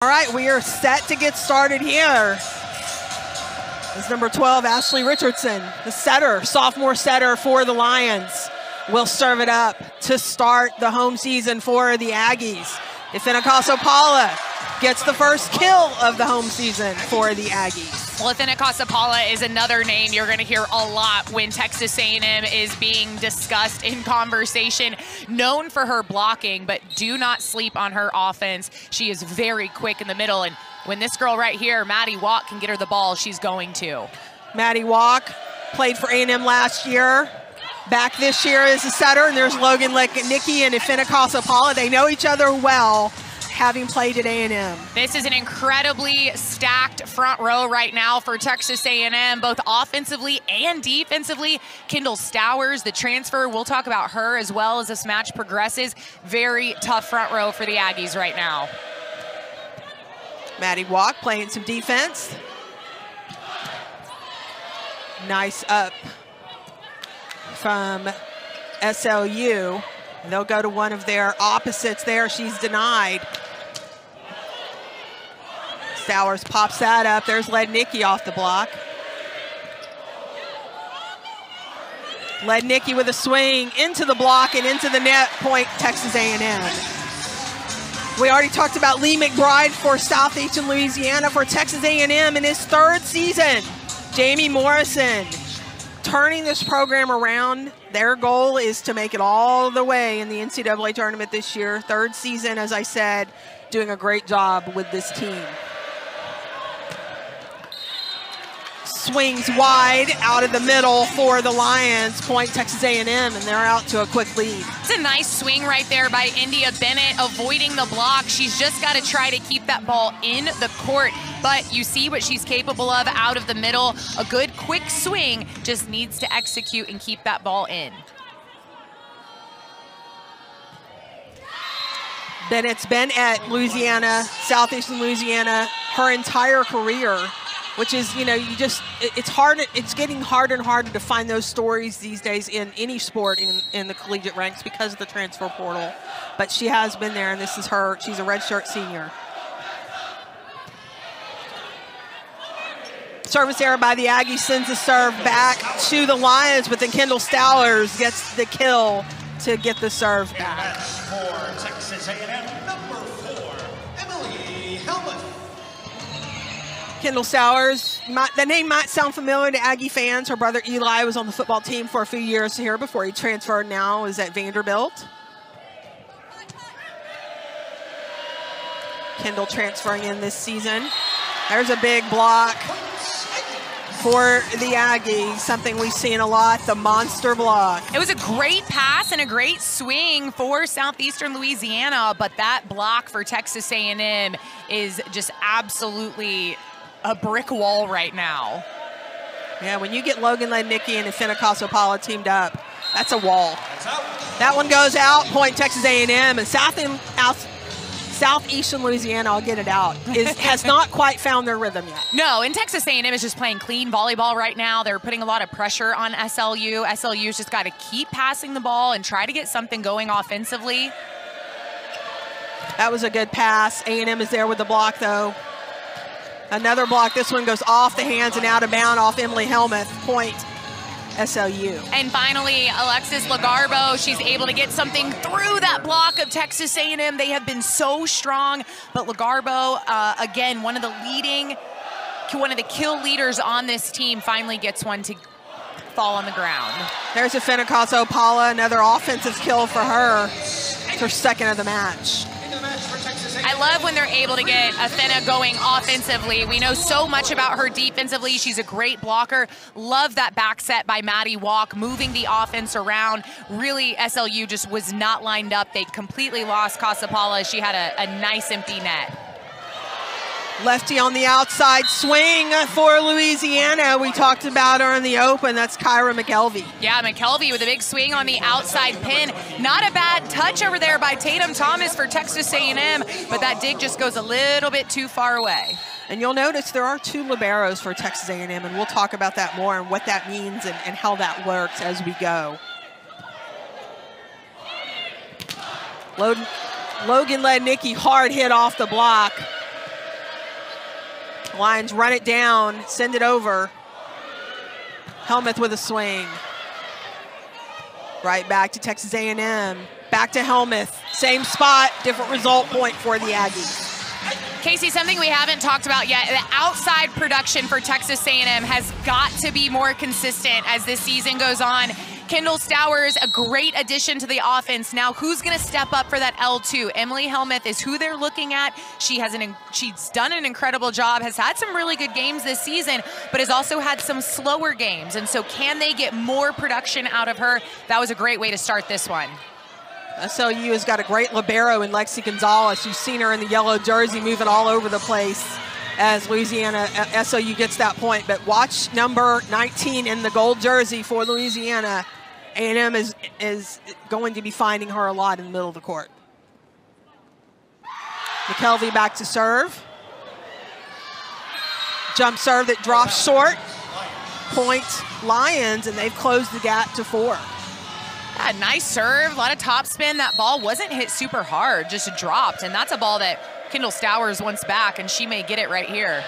All right, we are set to get started here. It's number 12, Ashley Richardson, the setter, sophomore setter for the Lions, will serve it up to start the home season for the Aggies. Ifeanyi Paula gets the first kill of the home season for the Aggies. Well, Ifeanyi Paula is another name you're going to hear a lot when Texas A&M is being discussed in conversation. Known for her blocking, but do not sleep on her offense. She is very quick in the middle, and when this girl right here, Maddie Walk, can get her the ball, she's going to. Maddie Walk played for A&M last year. Back this year as a setter, and there's Logan Lecnicki and Ifeanyi Paula. They know each other well, having played at A&M. This is an incredibly stacked front row right now for Texas A&M, both offensively and defensively. Kendall Stowers, the transfer, we'll talk about her as well as this match progresses. Very tough front row for the Aggies right now. Maddie Walk playing some defense. Nice up from SLU. They'll go to one of their opposites there. She's denied. Stowers pops that up. There's Lecnicki off the block. Lecnicki with a swing into the block and into the net, point Texas A&M. We already talked about Lee McBride for Southeastern Louisiana for Texas A&M in his third season. Jamie Morrison turning this program around. Their goal is to make it all the way in the NCAA tournament this year. Third season, as I said, doing a great job with this team. Swings wide out of the middle for the Lions, point Texas A&M, and they're out to a quick lead. It's a nice swing right there by India Bennett, avoiding the block. She's just got to try to keep that ball in the court, but you see what she's capable of out of the middle. A good quick swing, just needs to execute and keep that ball in. Bennett's been at Louisiana, Southeastern Louisiana, her entire career, which is, you know, it's hard. It's getting harder and harder to find those stories these days in any sport in the collegiate ranks because of the transfer portal. But she has been there, and this is her. She's a redshirt senior. Service error by the Aggies sends the serve back to the Lions, but then Kendall Stowers gets the kill to get the serve back. For Texas A&M, number 4, Emily Helmuth. Kendall Stowers, the name might sound familiar to Aggie fans. Her brother Eli was on the football team for a few years here before he transferred, now is at Vanderbilt. Kendall transferring in this season. There's a big block for the Aggies, something we've seen a lot, the monster block. It was a great pass and a great swing for Southeastern Louisiana, but that block for Texas A&M is just absolutely a brick wall right now. Yeah, when you get Logan Lecnicki and Ifeanyi Paula teamed up, that's a wall. That one goes out, point Texas A&M, and Southeastern Louisiana, I'll get it out, has not quite found their rhythm yet. No, and Texas A&M is just playing clean volleyball right now. They're putting a lot of pressure on SLU. SLU's just got to keep passing the ball and try to get something going offensively. That was a good pass. A&M is there with the block, though. Another block. This one goes off the hands and out of bounds off Emily Helmuth, point SLU. And finally, Alexis Lagarbo, she's able to get something through that block of Texas A&M. They have been so strong, but Lagarbo, again, one of the kill leaders on this team, finally gets one to fall on the ground. There's Ifeanyi Paula, another offensive kill for her. It's her second of the match. I love when they're able to get Athena going offensively. We know so much about her defensively. She's a great blocker. Love that back set by Maddie Walk, moving the offense around. Really, SLU just was not lined up. They completely lost Casapala. She had a nice empty net. Lefty on the outside swing for Louisiana. We talked about her in the open. That's Kyra McKelvey. Yeah, McKelvey with a big swing on the outside pin. Not a bad touch over there by Tatum Thomas for Texas A&M, but that dig just goes a little bit too far away. And you'll notice there are 2 liberos for Texas A&M, and we'll talk about that more and what that means and how that works as we go. Logan Lecnicki, hard hit off the block. Lions run it down, send it over. Helmuth with a swing. Right back to Texas A&M. Back to Helmuth. Same spot, different result point for the Aggies. Casey, something we haven't talked about yet, the outside production for Texas A&M has got to be more consistent as this season goes on. Kendall Stowers, a great addition to the offense. Now, who's going to step up for that L2? Emily Helmuth is who they're looking at. She's done an incredible job, has had some really good games this season, but has also had some slower games. And so can they get more production out of her? That was a great way to start this one. SLU has got a great libero in Lexi Gonzalez. You've seen her in the yellow jersey moving all over the place as SLU gets that point. But watch number 19 in the gold jersey for Louisiana. A&M is going to be finding her a lot in the middle of the court. McKelvey back to serve. Jump serve that drops short. Point Lions, and they've closed the gap to 4. Yeah, nice serve, a lot of top spin. That ball wasn't hit super hard, just dropped. And that's a ball that Kendall Stowers wants back, and she may get it right here.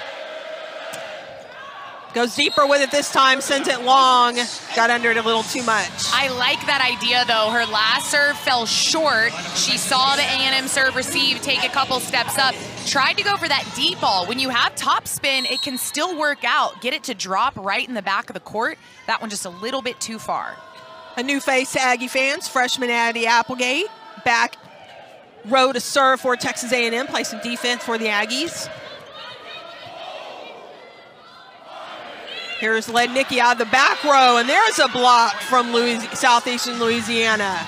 Goes deeper with it this time, sends it long. Got under it a little too much. I like that idea, though. Her last serve fell short. She saw the A&M serve receive, take a couple steps up, tried to go for that deep ball. When you have top spin, it can still work out. Get it to drop right in the back of the court. That one just a little bit too far. A new face to Aggie fans, freshman Addie Applegate. Back row to serve for Texas A&M, play some defense for the Aggies. Here's Lednicki out of the back row, and there's a block from Southeastern Louisiana.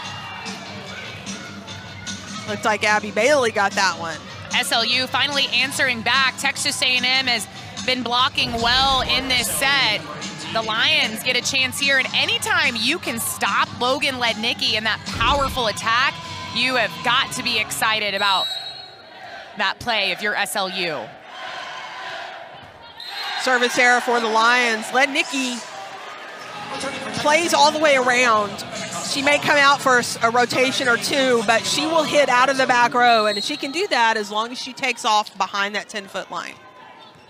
Looks like Abby Bailey got that one. SLU finally answering back. Texas A&M has been blocking well in this set. The Lions get a chance here, and anytime you can stop Logan Lednicki in that powerful attack, you have got to be excited about that play if you're SLU. Service error for the Lions. Lednicki plays all the way around. She may come out for a rotation or two, but she will hit out of the back row, and she can do that as long as she takes off behind that 10-foot line.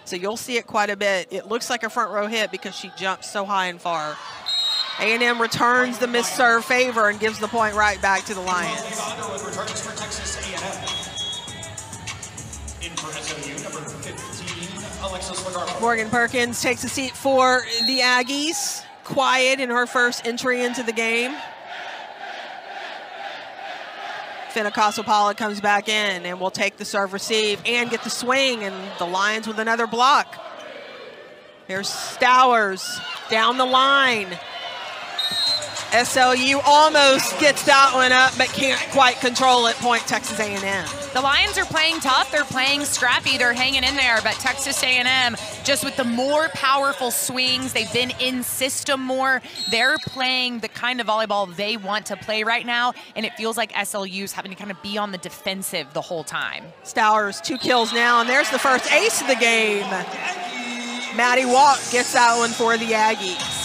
So you'll see it quite a bit. It looks like a front row hit because she jumps so high and far. A&M returns the missed serve favor and gives the point right back to the Lions. Morgan Perkins takes a seat for the Aggies. Quiet in her first entry into the game. Finna Casopala comes back in and will take the serve receive and get the swing, and the Lions with another block. Here's Stowers down the line. SLU almost gets that one up, but can't quite control it. Point Texas A&M. The Lions are playing tough. They're playing scrappy. They're hanging in there, but Texas A&M, just with the more powerful swings, they've been in system more. They're playing the kind of volleyball they want to play right now, and it feels like SLU's having to kind of be on the defensive the whole time. Stowers, 2 kills now, and there's the first ace of the game. Maddie Walk gets that one for the Aggies.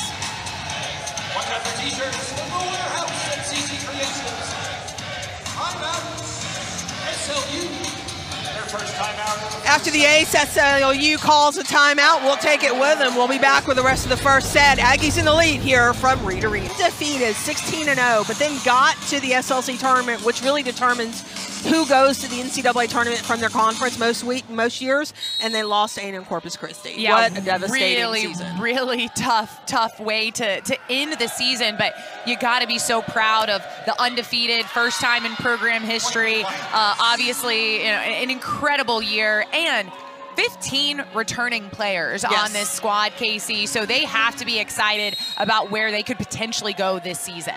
After the ace, SLU calls a timeout. We'll take it with them. We'll be back with the rest of the first set. Aggies in the lead here from Reed Arena. Defeated 16-0, but then got to the SLC tournament, which really determines who goes to the NCAA tournament from their conference most years, and they lost to A&M Corpus Christi. Yeah, what a devastating season. Really tough way to end the season, but you got to be so proud of the undefeated, first time in program history. Obviously, an incredible year, and 15 returning players on this squad, Casey, so they have to be excited about where they could potentially go this season.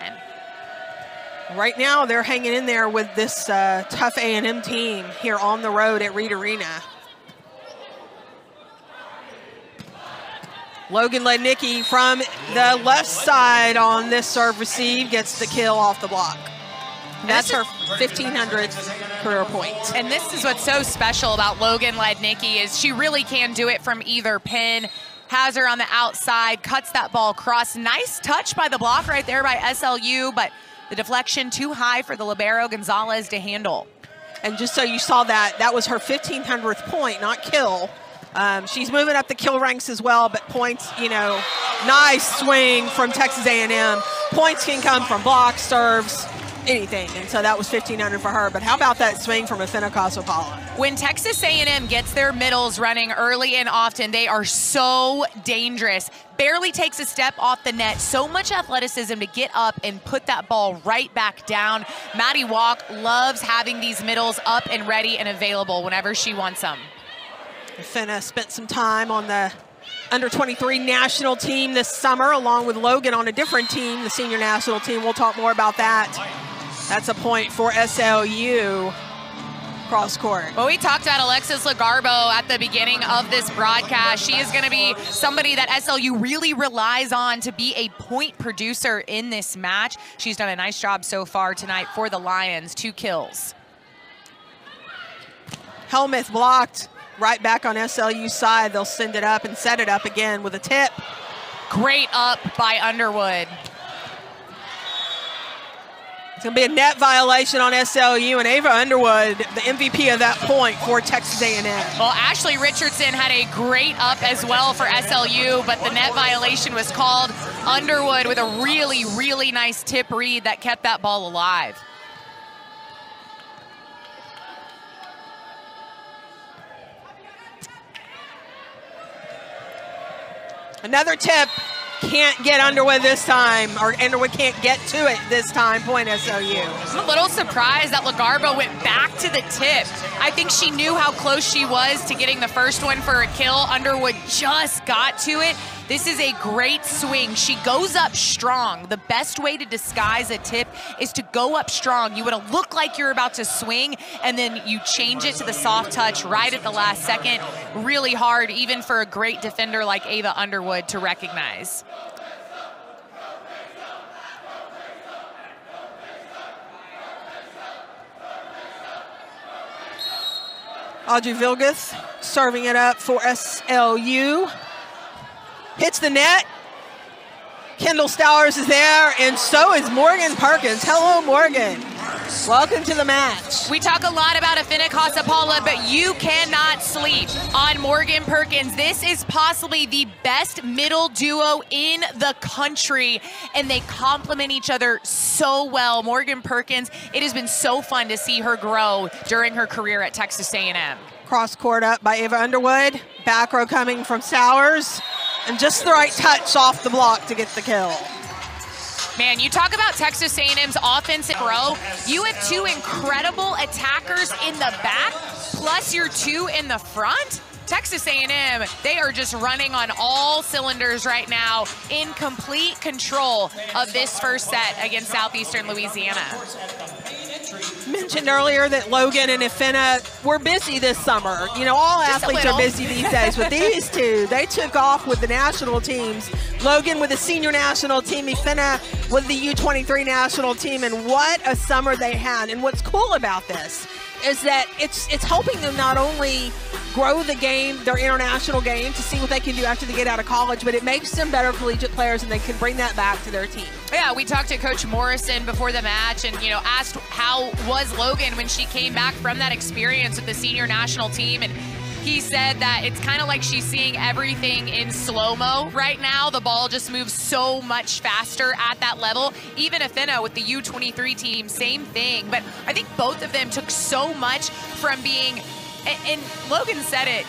Right now, they're hanging in there with this tough A&M team here on the road at Reed Arena. Logan Lednicki from the left side on this serve receive gets the kill off the block. That's her 1,500th career point. And this is what's so special about Logan Lednicki is she really can do it from either pin. Has her on the outside, cuts that ball across. Nice touch by the block right there by SLU, but the deflection too high for the libero Gonzalez to handle. And just so you saw that, that was her 1,500th point, not kill. She's moving up the kill ranks as well, but points, you know, nice swing from Texas A&M. Points can come from blocks, serves, anything, and so that was 1,500 for her. But how about that swing from Afena Kasopala? When Texas A&M gets their middles running early and often, they are so dangerous. Barely takes a step off the net. So much athleticism to get up and put that ball right back down. Maddie Walk loves having these middles up and ready and available whenever she wants them. Afena spent some time on the under-23 national team this summer, along with Logan on a different team, the senior national team. We'll talk more about that. That's a point for SLU. Cross court. Well, we talked about Alexis Lagarbo at the beginning of this broadcast. She is going to be somebody that SLU really relies on to be a point producer in this match. She's done a nice job so far tonight for the Lions. 2 kills. Helmuth blocked. Right back on SLU's side. They'll send it up and set it up again with a tip. Great up by Underwood. It's going to be a net violation on SLU, and Ava Underwood, the MVP of that point for Texas A&M. Well, Ashley Richardson had a great up as well for SLU, but the net violation was called. Underwood with a really, really nice tip read that kept that ball alive. Another tip, can't get Underwood this time, or Underwood can't get to it this time, point SLU. I'm a little surprised that Lagarbo went back to the tip. I think she knew how close she was to getting the first one for a kill. Underwood just got to it. This is a great swing. She goes up strong. The best way to disguise a tip is to go up strong. You want to look like you're about to swing, and then you change it to the soft touch right at the last second. Really hard, even for a great defender like Ava Underwood to recognize. Audrey Vilgus serving it up for SLU. Hits the net. Kendall Stowers is there, and so is Morgan Perkins. Hello, Morgan. Welcome to the match. We talk a lot about Afena Kasopala, but you cannot sleep on Morgan Perkins. This is possibly the best middle duo in the country, and they complement each other so well. Morgan Perkins, it has been so fun to see her grow during her career at Texas A&M. Cross court up by Ava Underwood. Back row coming from Stowers. And just the right touch off the block to get the kill. Man, you talk about Texas A&M's offensive row. You have 2 incredible attackers in the back, plus your 2 in the front. Texas A&M, they are just running on all cylinders right now, in complete control of this first set against Southeastern Louisiana. Mentioned earlier that Logan and Afena were busy this summer. You know, all athletes are busy these days, but these two, they took off with the national teams. Logan with the senior national team, Afena with the U23 national team, and what a summer they had. And what's cool about this is that it's helping them not only grow the game, their international game, to see what they can do after they get out of college, but it makes them better collegiate players, and they can bring that back to their team. Yeah, we talked to Coach Morrison before the match, and asked how was Logan when she came back from that experience with the senior national team, and he said that it's kind of like she's seeing everything in slow-mo right now. The ball just moves so much faster at that level. Even Afena with the U23 team, same thing. But I think both of them took so much from being, and Logan said it,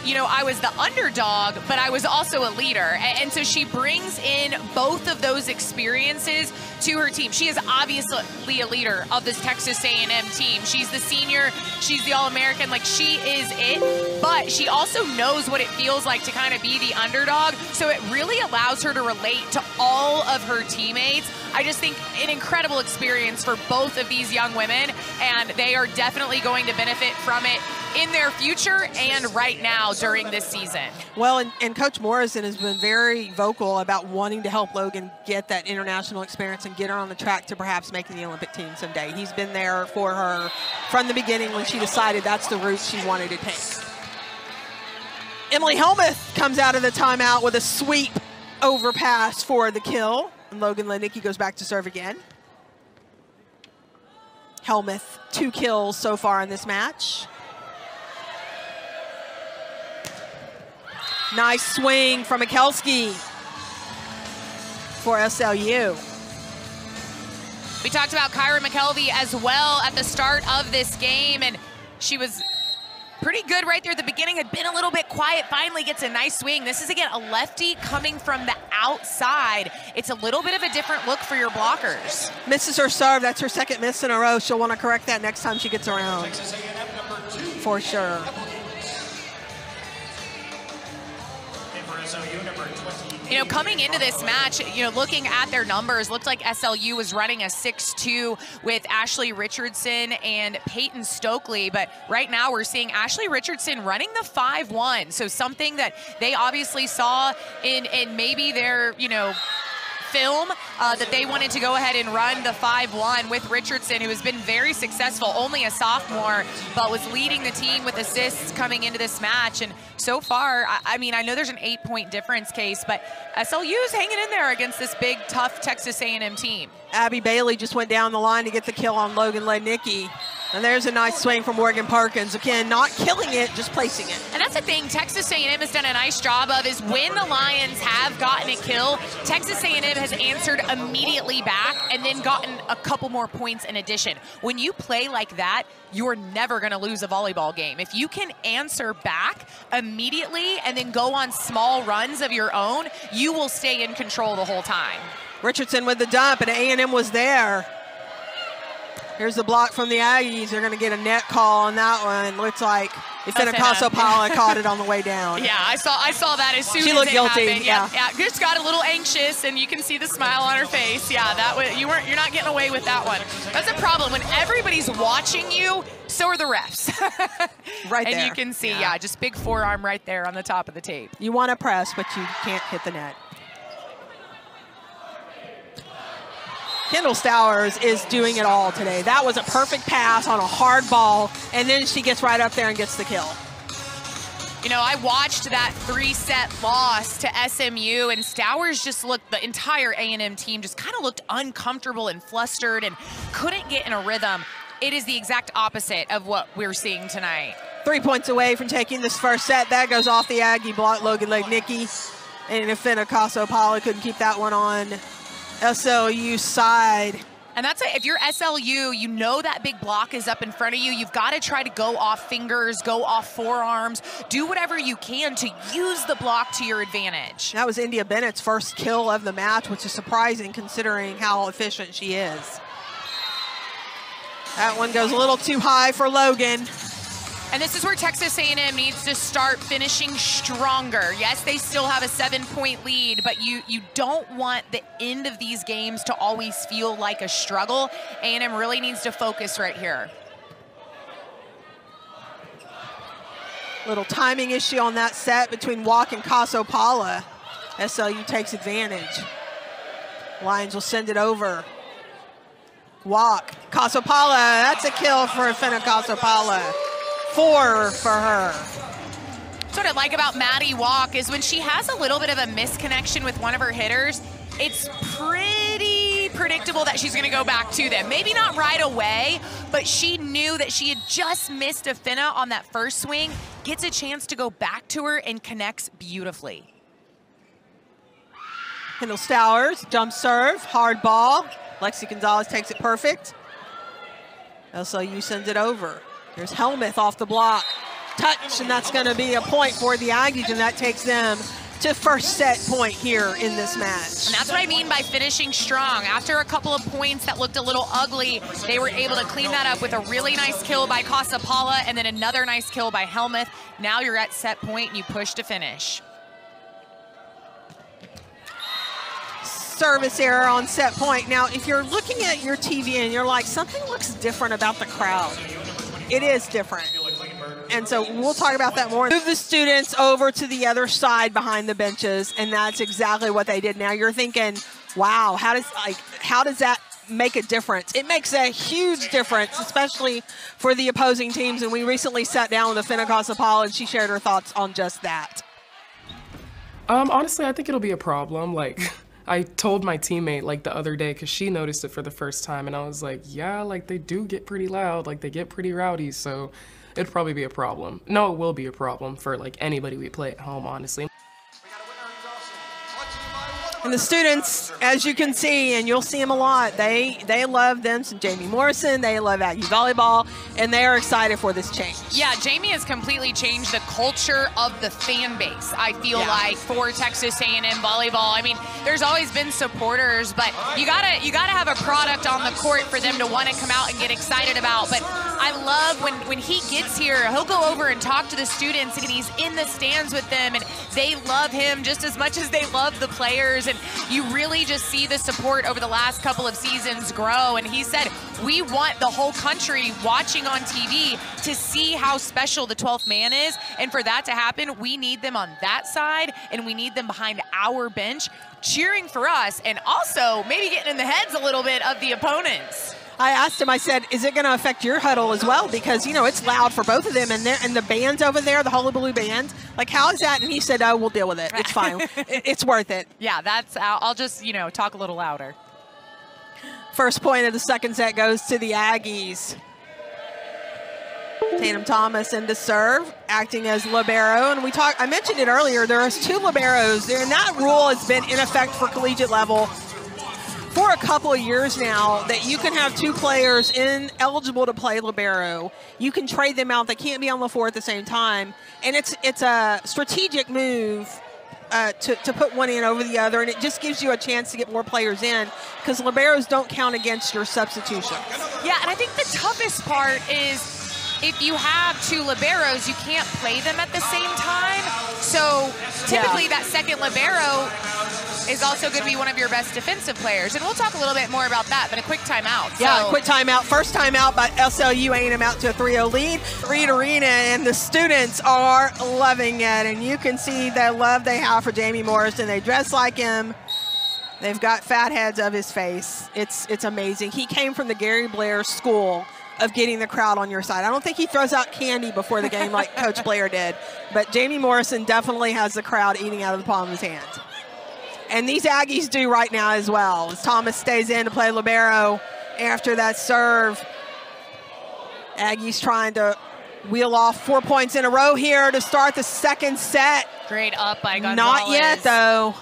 I was the underdog, but I was also a leader. And so she brings in both of those experiences to her team. She is obviously a leader of this Texas A&M team. She's the senior, she's the All-American, like she is it, but she also knows what it feels like to kind of be the underdog. So it really allows her to relate to all of her teammates. I just think an incredible experience for both of these young women, and they are definitely going to benefit from it in their future and right now during this season. Well, and Coach Morrison has been very vocal about wanting to help Logan get that international experience and get her on the track to perhaps making the Olympic team someday. He's been there for her from the beginning when she decided that's the route she wanted to take. Emily Helmuth comes out of the timeout with a sweep overpass for the kill. And Logan Lenicki goes back to serve again. Helmuth, 2 kills so far in this match. Nice swing from Mikelski for SLU. We talked about Kyra McKelvey as well at the start of this game, and she was pretty good right there at the beginning, had been a little bit quiet, finally gets a nice swing. This is, again, a lefty coming from the outside. It's a little bit of a different look for your blockers. Misses her serve. That's her second miss in a row. She'll want to correct that next time she gets around. Texas A&M #2. For sure. And for SLU, number 20. You know, coming into this match, you know, looking at their numbers, looked like SLU was running a 6-2 with Ashley Richardson and Peyton Stokely, but right now we're seeing Ashley Richardson running the 5-1, so something that they obviously saw in maybe their, you know, film that they wanted to go ahead and run the 5-1 with Richardson, who has been very successful, only a sophomore, but was leading the team with assists coming into this match. And so far, I mean, I know there's an 8-point difference case, but SLU's hanging in there against this big, tough Texas A&M team. Abby Bailey just went down the line to get the kill on Logan Lednicki. And there's a nice swing from Morgan Perkins. Again, not killing it, just placing it. And that's the thing Texas A&M has done a nice job of, is when the Lions have gotten a kill, Texas A&M has answered immediately back and then gotten a couple more points in addition. When you play like that, you're never going to lose a volleyball game. If you can answer back immediately and then go on small runs of your own, you will stay in control the whole time. Richardson with the dump, and A&M was there. Here's the block from the Aggies. They're going to get a net call on that one. Looks like Ifena Kasopala caught it on the not down. Yeah, I saw that as soon as she looked it guilty. happened. Yeah, just got a little anxious, and you can see the smile on her face. Yeah, that was, you're not getting away with that one. That's a problem when everybody's watching you. So are the refs. Right there. And you can see, yeah, just big forearm right there on the top of the tape. You want to press, but you can't hit the net. Kendall Stowers is doing it all today. That was a perfect pass on a hard ball, and then she gets right up there and gets the kill. You know, I watched that 3-set loss to SMU, and Stowers just looked, the entire A&M team just kind of looked uncomfortable and flustered and couldn't get in a rhythm. It is the exact opposite of what we're seeing tonight. 3 points away from taking this first set. That goes off the Aggie block, Logan Lednicki. And Ifena Kasopala couldn't keep that one on SLU side. And that's it. If you're SLU, you know that big block is up in front of you. You've got to try to go off fingers, go off forearms, do whatever you can to use the block to your advantage. That was India Bennett's first kill of the match, which is surprising considering how efficient she is. That one goes a little too high for Logan. And this is where Texas A&M needs to start finishing stronger. Yes, they still have a 7-point lead, but you don't want the end of these games to always feel like a struggle. A&M really needs to focus right here. Little timing issue on that set between Walk and Kasopala. SLU takes advantage. Lions will send it over. Walk, Kasopala, that's a kill for Ifena Kasopala. 4 for her. That's what I like about Maddie Walk is when she has a little bit of a misconnection with one of her hitters, it's pretty predictable that she's going to go back to them. Maybe not right away, but she knew that she had just missed Ifena on that first swing, gets a chance to go back to her and connects beautifully. Kendall Stowers, jump serve, hard ball. Lexi Gonzalez takes it perfect. SLU sends it over. There's Helmuth off the block. Touch, and that's going to be a point for the Aggies, and that takes them to first set point here in this match. And that's what I mean by finishing strong. After a couple of points that looked a little ugly, they were able to clean that up with a really nice kill by Kasopala and then another nice kill by Helmuth. Now you're at set point and you push to finish. Service error on set point. Now, if you're looking at your TV and you're like, something looks different about the crowd, it is different. And so we'll talk about that more. Move the students over to the other side behind the benches, and that's exactly what they did. Now you're thinking, wow, how does that make a difference? It makes a huge difference, especially for the opposing teams. And we recently sat down with Ifena Kasopala, and she shared her thoughts on just that. Honestly, I think it'll be a problem. Like, I told my teammate like the other day because she noticed it for the first time, and I was like, yeah, like they do get pretty loud, like they get pretty rowdy, so it'd probably be a problem. No, it will be a problem for like anybody we play at home, honestly. And the students, as you can see, and you'll see them a lot, they love them some Jamie Morrison. They love Aggie volleyball, and they are excited for this change. Yeah, Jamie has completely changed the culture of the fan base, I feel like, for Texas A&M volleyball. I mean, there's always been supporters, but you gotta have a product on the court for them to want to come out and get excited about. But I love when he gets here, he'll go over and talk to the students, and he's in the stands with them, and they love him just as much as they love the players. And you really just see the support over the last couple of seasons grow. And he said, we want the whole country watching on TV to see how special the 12th man is. And for that to happen, we need them on that side, and we need them behind our bench cheering for us, and also maybe getting in the heads a little bit of the opponents. I asked him, I said, is it going to affect your huddle as well? Because, you know, it's loud for both of them, and the bands over there, the Hullabaloo band, like, how is that? And he said, oh, we'll deal with it. It's fine. It's worth it. Yeah, I'll just, you know, talk a little louder. First point of the second set goes to the Aggies. Tatum Thomas into serve, acting as libero. And I mentioned it earlier, there's 2 liberos there, and that rule has been in effect for collegiate level for a couple of years now, that you can have 2 players eligible to play libero. You can trade them out. They can't be on the floor at the same time. And it's a strategic move to put one in over the other, and it just gives you a chance to get more players in, because liberos don't count against your substitution. Yeah, and I think the toughest part is if you have 2 liberos, you can't play them at the same time. So typically that second libero is also going to be one of your best defensive players. And we'll talk a little bit more about that, but a quick timeout. Yeah, quick timeout. First timeout by SLU A&M out to a 3-0 lead. Reed Arena, and the students are loving it. And you can see the love they have for Jamie Morrison. They dress like him. They've got fat heads of his face. It's amazing. He came from the Gary Blair school of getting the crowd on your side. I don't think he throws out candy before the game like Coach Blair did, but Jamie Morrison definitely has the crowd eating out of the palm of his hand. And these Aggies do right now as well, as Thomas stays in to play libero after that serve. Aggies trying to wheel off 4 points in a row here to start the second set. Great up by Gonzalez. Not yet, though.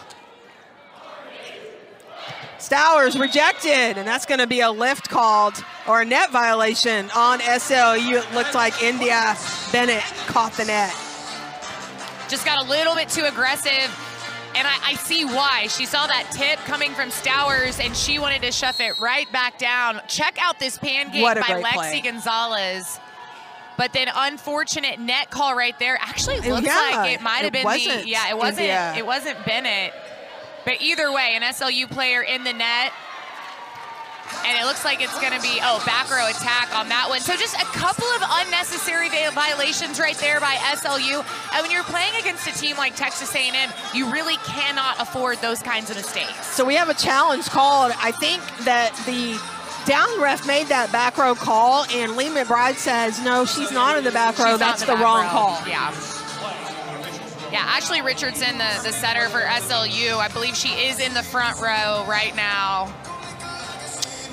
Stowers rejected, and that's going to be a lift called, or a net violation on SLU. It looked like India Bennett caught the net. Just got a little bit too aggressive, and I see why. She saw that tip coming from Stowers, and she wanted to shove it right back down. Check out this pan game by Lexi Gonzalez. But then unfortunate net call right there. Actually looks like it might have been it wasn't Bennett. But either way, an SLU player in the net. And it looks like it's going to be, back row attack on that one. So just a couple of unnecessary violations right there by SLU. And when you're playing against a team like Texas A&M, you really cannot afford those kinds of mistakes. So we have a challenge called. I think that the down ref made that back row call, and Lee McBride says, no, she's not in the back row. That's the wrong call. Yeah. Yeah, Ashley Richardson, the setter for SLU, I believe she is in the front row right now.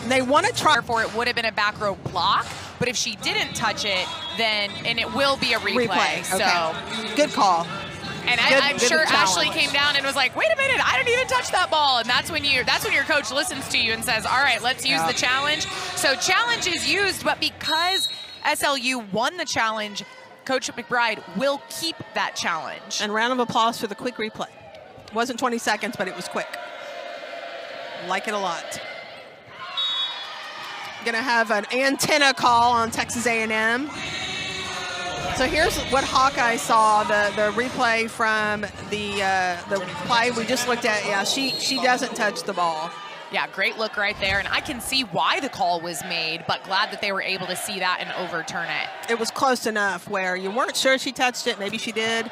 They want to try. Therefore, it would have been a back row block, but if she didn't touch it, then, and it will be a replay. So okay. Good call. And I'm sure Ashley came down and was like, wait a minute, I didn't even touch that ball. And that's when your coach listens to you and says, all right, let's use the challenge. So challenge is used, but because SLU won the challenge, Coach McBride will keep that challenge. And round of applause for the quick replay. It wasn't 20 seconds, but it was quick. Like it a lot. Gonna have an antenna call on Texas A&M. So here's what Hawkeye saw, the replay from the play we just looked at. Yeah, she doesn't touch the ball. Yeah, great look right there, and I can see why the call was made, but glad that they were able to see that and overturn it. It was close enough where you weren't sure she touched it. Maybe she did.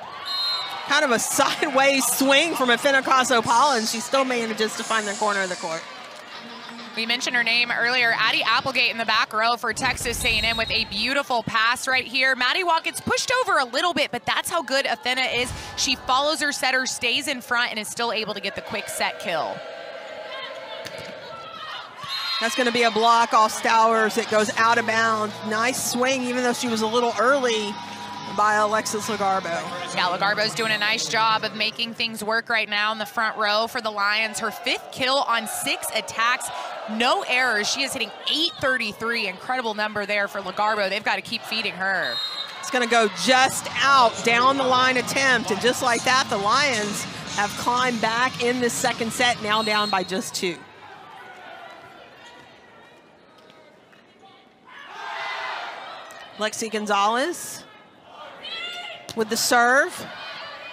Kind of a sideways swing from a Finocaso-Paul, and she still manages to find the corner of the court. We mentioned her name earlier, Addie Applegate in the back row for Texas A&M with a beautiful pass right here. Maddie Walk gets pushed over a little bit, but that's how good Athena is. She follows her setter, stays in front, and is still able to get the quick set kill. That's going to be a block off Stowers. It goes out of bounds. Nice swing, even though she was a little early by Alexis Lagarbo. Yeah, Lagarbo's doing a nice job of making things work right now in the front row for the Lions. Her 5th kill on 6 attacks, no errors. She is hitting .833, incredible number there for Lagarbo. They've got to keep feeding her. It's gonna go just out, down the line attempt, and just like that, the Lions have climbed back in this second set, now down by just 2. Lexi Gonzalez with the serve.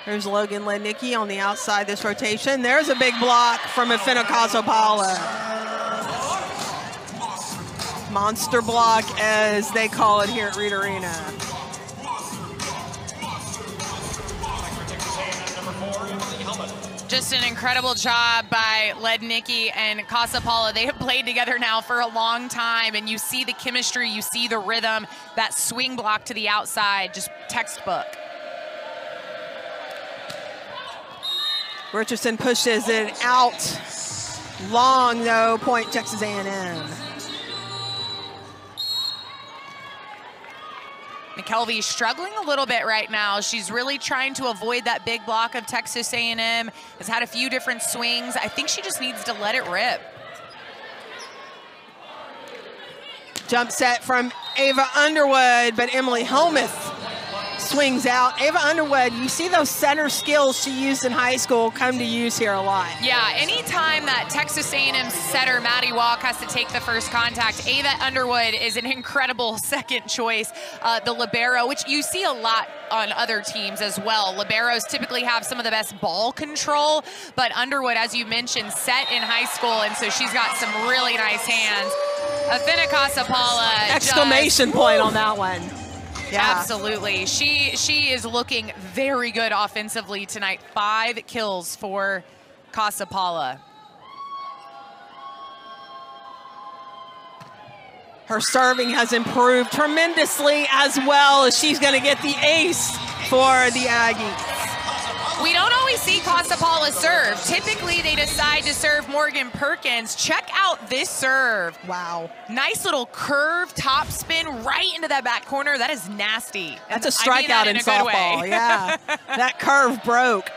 There's Logan Lednicki on the outside this rotation. There's a big block from Afina Casapala. Monster block, as they call it here at Reed Arena. Just an incredible job by Lednicki and Casapala. They have played together now for a long time, and you see the chemistry, you see the rhythm, that swing block to the outside, just textbook. Richardson pushes it out long, though, point Texas A&M. McKelvey struggling a little bit right now. She's really trying to avoid that big block of Texas A&M, has had a few different swings. I think she just needs to let it rip. Jump set from Ava Underwood, but Emily Helmuth swings out. Ava Underwood, you see those center skills she used in high school come to use here a lot. Yeah, anytime that Texas A&M setter Maddie Walk has to take the first contact, Ava Underwood is an incredible second choice. The libero, which you see a lot on other teams as well. Liberos typically have some of the best ball control, but Underwood, as you mentioned, set in high school, and so she's got some really nice hands. Afina Casapala. Exclamation point on that one. Yeah. Absolutely. She is looking very good offensively tonight. 5 kills for Casapala. Her serving has improved tremendously as well, as she's going to get the ace for the Aggies. We don't always see Casapala serve. Typically, they decide to serve Morgan Perkins. Check out this serve. Wow. Nice little curve, top spin right into that back corner. That is nasty. That's a strikeout in softball. Yeah, that curve broke.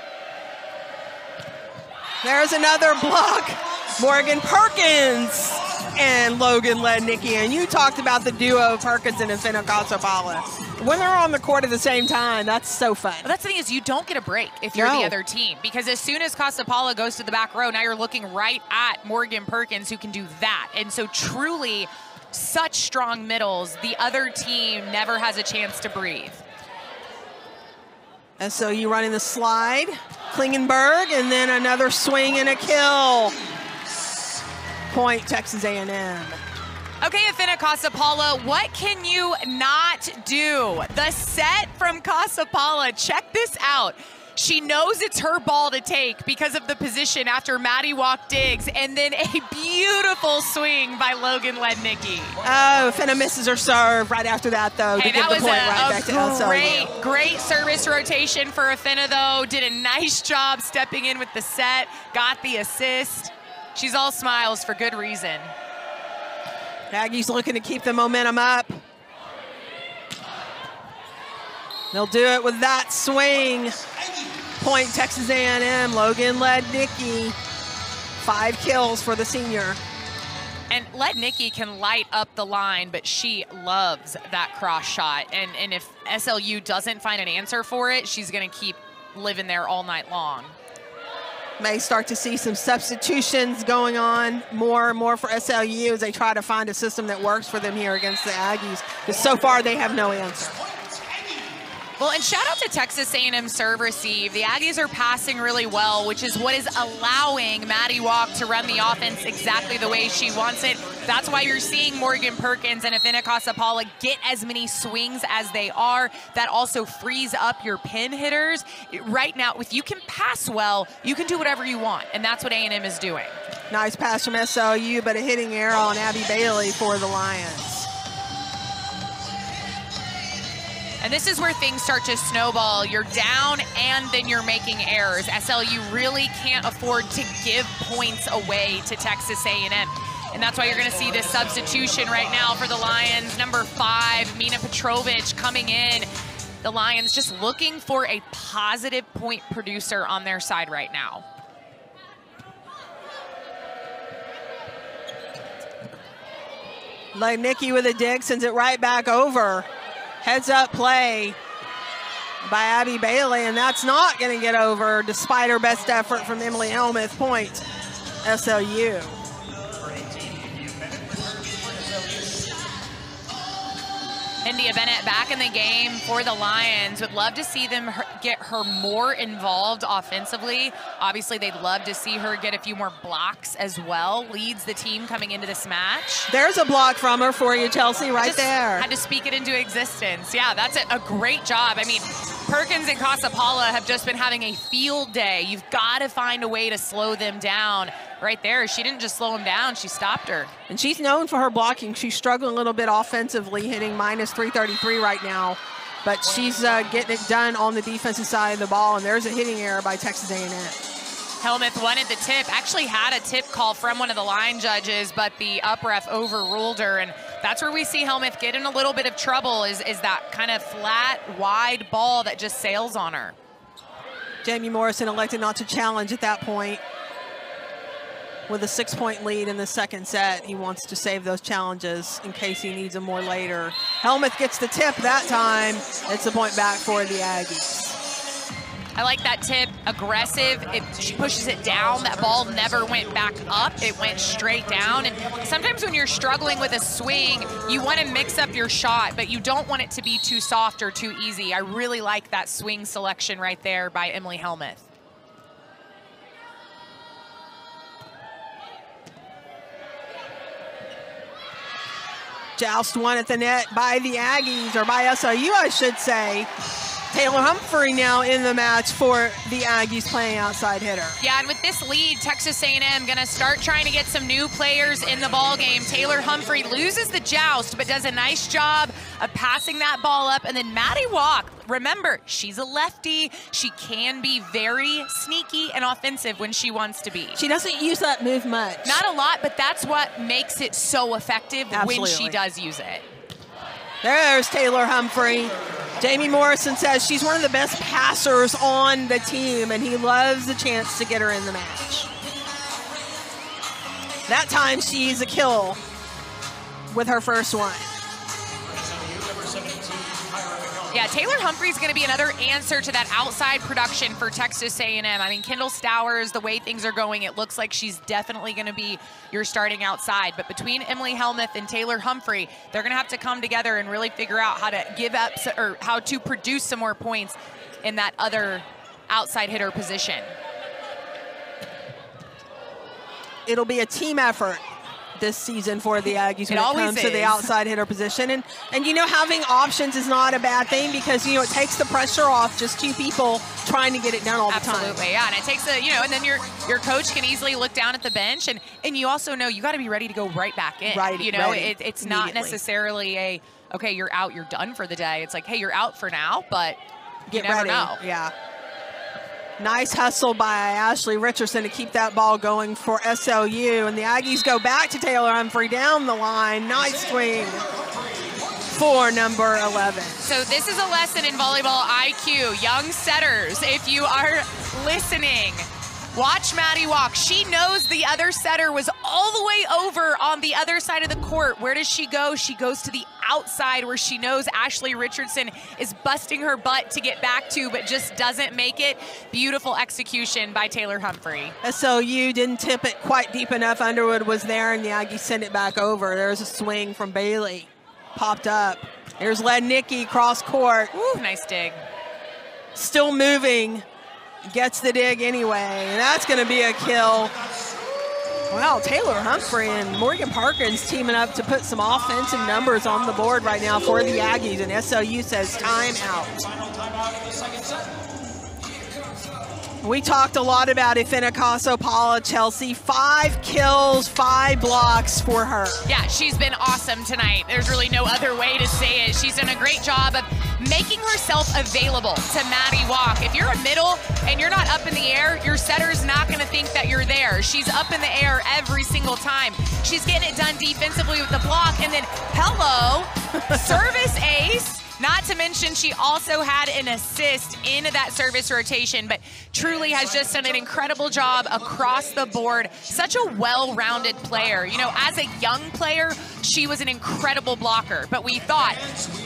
There's another block. Morgan Perkins and Logan Lednicki. And you talked about the duo of Perkins and Afina Casapala. When they're on the court at the same time, that's so fun. Well, that's the thing, is you don't get a break if you're the other team, because as soon as Casapala goes to the back row, now you're looking right at Morgan Perkins, who can do that. And so truly, such strong middles. The other team never has a chance to breathe. And so you running the slide, Klingenberg, and then another swing and a kill. Point Texas A&M. Okay, Afina Casapala, what can you not do? The set from Casapala, check this out. She knows it's her ball to take because of the position after Maddie Walk digs, and then a beautiful swing by Logan Lednicki. Oh, Afina misses her serve right after that, though, hey, to give the point right back to SLU. Great service rotation for Afina, though. Did a nice job stepping in with the set, got the assist. She's all smiles for good reason. Aggies looking to keep the momentum up. They'll do it with that swing. Point Texas A&M, Logan Lednicki. 5 kills for the senior. And Lednicki can light up the line, but she loves that cross shot. And if SLU doesn't find an answer for it, she's gonna keep living there all night long. May start to see some substitutions going on more and more for SLU as they try to find a system that works for them here against the Aggies. Because so far they have no answer. Well, and shout out to Texas A&M serve receive. The Aggies are passing really well, which is what is allowing Maddie Walk to run the offense exactly the way she wants it. That's why you're seeing Morgan Perkins and Afina Casapala get as many swings as they are. That also frees up your pin hitters. Right now, if you can pass well, you can do whatever you want, and that's what A&M is doing. Nice pass from SLU, but a hitting error on Abby Bailey for the Lions. And this is where things start to snowball. You're down and then you're making errors. SLU really can't afford to give points away to Texas A&M. And that's why you're gonna see this substitution right now for the Lions. Number 5, Mina Petrovic coming in. the Lions just looking for a positive point producer on their side right now. Like Nikki with a dig, sends it right back over. Heads up play by Abby Bailey, and that's not going to get over despite her best effort from Emily Helmuth. Point SLU. India Bennett back in the game for the Lions. Would love to see them get her more involved offensively. Obviously, they'd love to see her get a few more blocks as well. Leads the team coming into this match. There's a block from her for you, Chelsea, right there. Had to speak it into existence. Yeah, that's a great job. I mean, Perkins and Casapala have just been having a field day. You've got to find a way to slow them down. Right there, she didn't just slow him down, she stopped her. And she's known for her blocking. She's struggling a little bit offensively, hitting minus 333 right now. But she's getting it done on the defensive side of the ball, and there's a hitting error by Texas A&M. Helmuth wanted the tip, actually had a tip call from one of the line judges, but the up ref overruled her, and that's where we see Helmuth get in a little bit of trouble, is that kind of flat, wide ball that just sails on her. Jamie Morrison elected not to challenge at that point. With a 6-point lead in the second set, he wants to save those challenges in case he needs them more later. Helmuth gets the tip that time. It's a point back for the Aggies. I like that tip, aggressive. She pushes it down. That ball never went back up. It went straight down. And sometimes when you're struggling with a swing, you want to mix up your shot, but you don't want it to be too soft or too easy. I really like that swing selection right there by Emily Helmuth. Joust one at the net by the Aggies, or by SLU, I should say. Taylor Humphrey now in the match for the Aggies, playing outside hitter. Yeah, and with this lead, Texas A&M going to start trying to get some new players in the ball game. Taylor Humphrey loses the joust, but does a nice job of passing that ball up. And then Maddie Walk, remember, she's a lefty. She can be very sneaky and offensive when she wants to be. She doesn't use that move much. Not a lot, but that's what makes it so effective. Absolutely. When she does use it. There's Taylor Humphrey. Jamie Morrison says she's one of the best passers on the team, and he loves the chance to get her in the match. That time she's a kill with her first one. Yeah, Taylor Humphrey's going to be another answer to that outside production for Texas A&M. I mean, Kendall Stowers, the way things are going, it looks like she's definitely going to be your starting outside. But between Emily Helmuth and Taylor Humphrey, they're going to have to come together and really figure out how to give up or how to produce some more points in that other outside hitter position. It'll be a team effort this season for the Aggies when it comes to the outside hitter position. And you know, having options is not a bad thing, because, you know, it takes the pressure off just two people trying to get it done all the time. Absolutely, yeah, and it takes a, you know, and then your coach can easily look down at the bench, and you also know you got to be ready to go right back in. Right, you know, it's not necessarily a, okay, you're out, you're done for the day. It's like, hey, you're out for now, but you never know. Yeah. Nice hustle by Ashley Richardson to keep that ball going for SLU. And the Aggies go back to Taylor Humphrey down the line. Nice swing for number 11. So this is a lesson in volleyball IQ. Young setters, if you are listening, watch Maddie Walk. She knows the other setter was all the way over on the other side of the court. Where does she go? She goes to the outside, where she knows Ashley Richardson is busting her butt to get back to, but just doesn't make it. Beautiful execution by Taylor Humphrey. SLU didn't tip it quite deep enough. Underwood was there, and the Aggies sent it back over. There's a swing from Bailey. Popped up. Here's Lednicki cross court. Ooh, nice dig. Still moving. Gets the dig anyway, and that's going to be a kill. Wow, Taylor Humphrey and Morgan Parkins teaming up to put some offensive numbers on the board right now for the Aggies, and SLU says time out. We talked a lot about Ifena Casapala, Chelsea. 5 kills, 5 blocks for her. Yeah, she's been awesome tonight. There's really no other way to say it. She's done a great job of making herself available to Maddie Walk. If you're a middle and you're not up in the air, your setter's not going to think that you're there. She's up in the air every single time. She's getting it done defensively with the block, and then, hello, service ace. Not to mention she also had an assist in that service rotation, but truly has just done an incredible job across the board. Such a well-rounded player. You know, as a young player, she was an incredible blocker, but we thought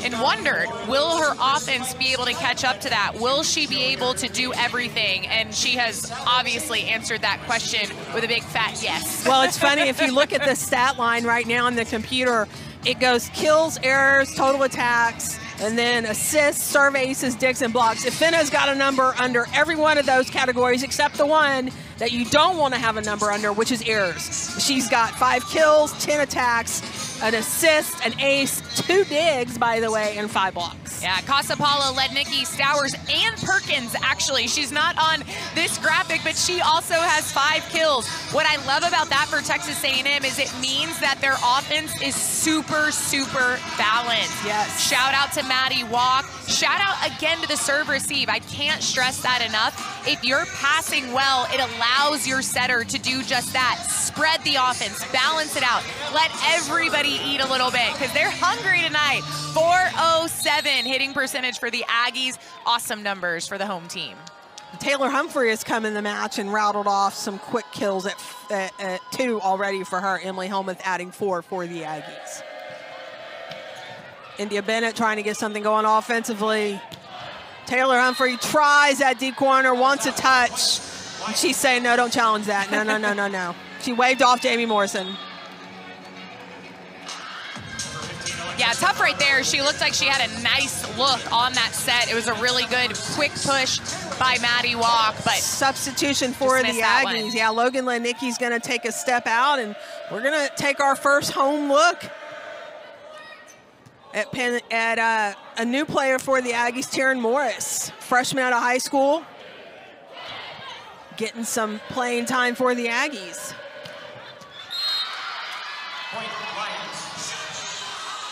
and wondered, will her offense be able to catch up to that? Will she be able to do everything? And she has obviously answered that question with a big fat yes. Well, it's funny, if you look at the stat line right now on the computer, it goes kills, errors, total attacks, and then assists, serve aces, digs, and blocks. Ifena's got a number under every one of those categories except the one that you don't want to have a number under, which is errors. She's got 5 kills, 10 attacks, an assist, an ace, 2 digs, by the way, and 5 blocks. Yeah, Casapala, Lednicki, Stowers, and Perkins, actually. She's not on this graphic, but she also has 5 kills. What I love about that for Texas A&M is it means that their offense is super, super balanced. Yes. Shout out to Maddie Walk. Shout out again to the serve receive. I can't stress that enough. If you're passing well, it allows your setter to do just that. Spread the offense, balance it out. Let everybody eat a little bit because they're hungry tonight. 407 hitting percentage for the Aggies. Awesome numbers for the home team. Taylor Humphrey has come in the match and rattled off some quick kills at 2 already for her. Emily Helmuth adding 4 for the Aggies. India Bennett trying to get something going offensively. Taylor Humphrey tries that deep corner, wants a touch. And she's saying, no, don't challenge that. No, no, no, no, no. She waved off Jamie Morrison. Yeah, tough right there. She looked like she had a nice look on that set. It was a really good quick push by Maddie Walk, but substitution for the Aggies. Yeah, Logan Lednicki's going to take a step out, and we're going to take our first home look at a new player for the Aggies, Taryn Morris, freshman out of high school, getting some playing time for the Aggies.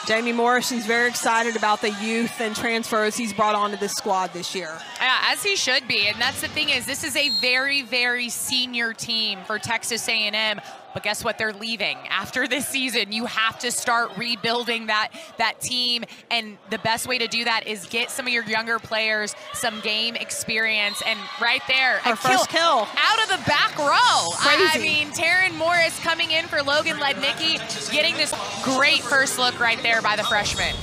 Jamie Morrison's very excited about the youth and transfers he's brought onto this squad this year. Yeah, as he should be. And that's the thing is, this is a very, very senior team for Texas A&M. But guess what? They're leaving. After this season, you have to start rebuilding that team. And the best way to do that is get some of your younger players some game experience. And right there, her first kill out of the back row. Crazy. I mean, Taryn Morris coming in for Logan Lednicki, getting this great first look right there by the freshman.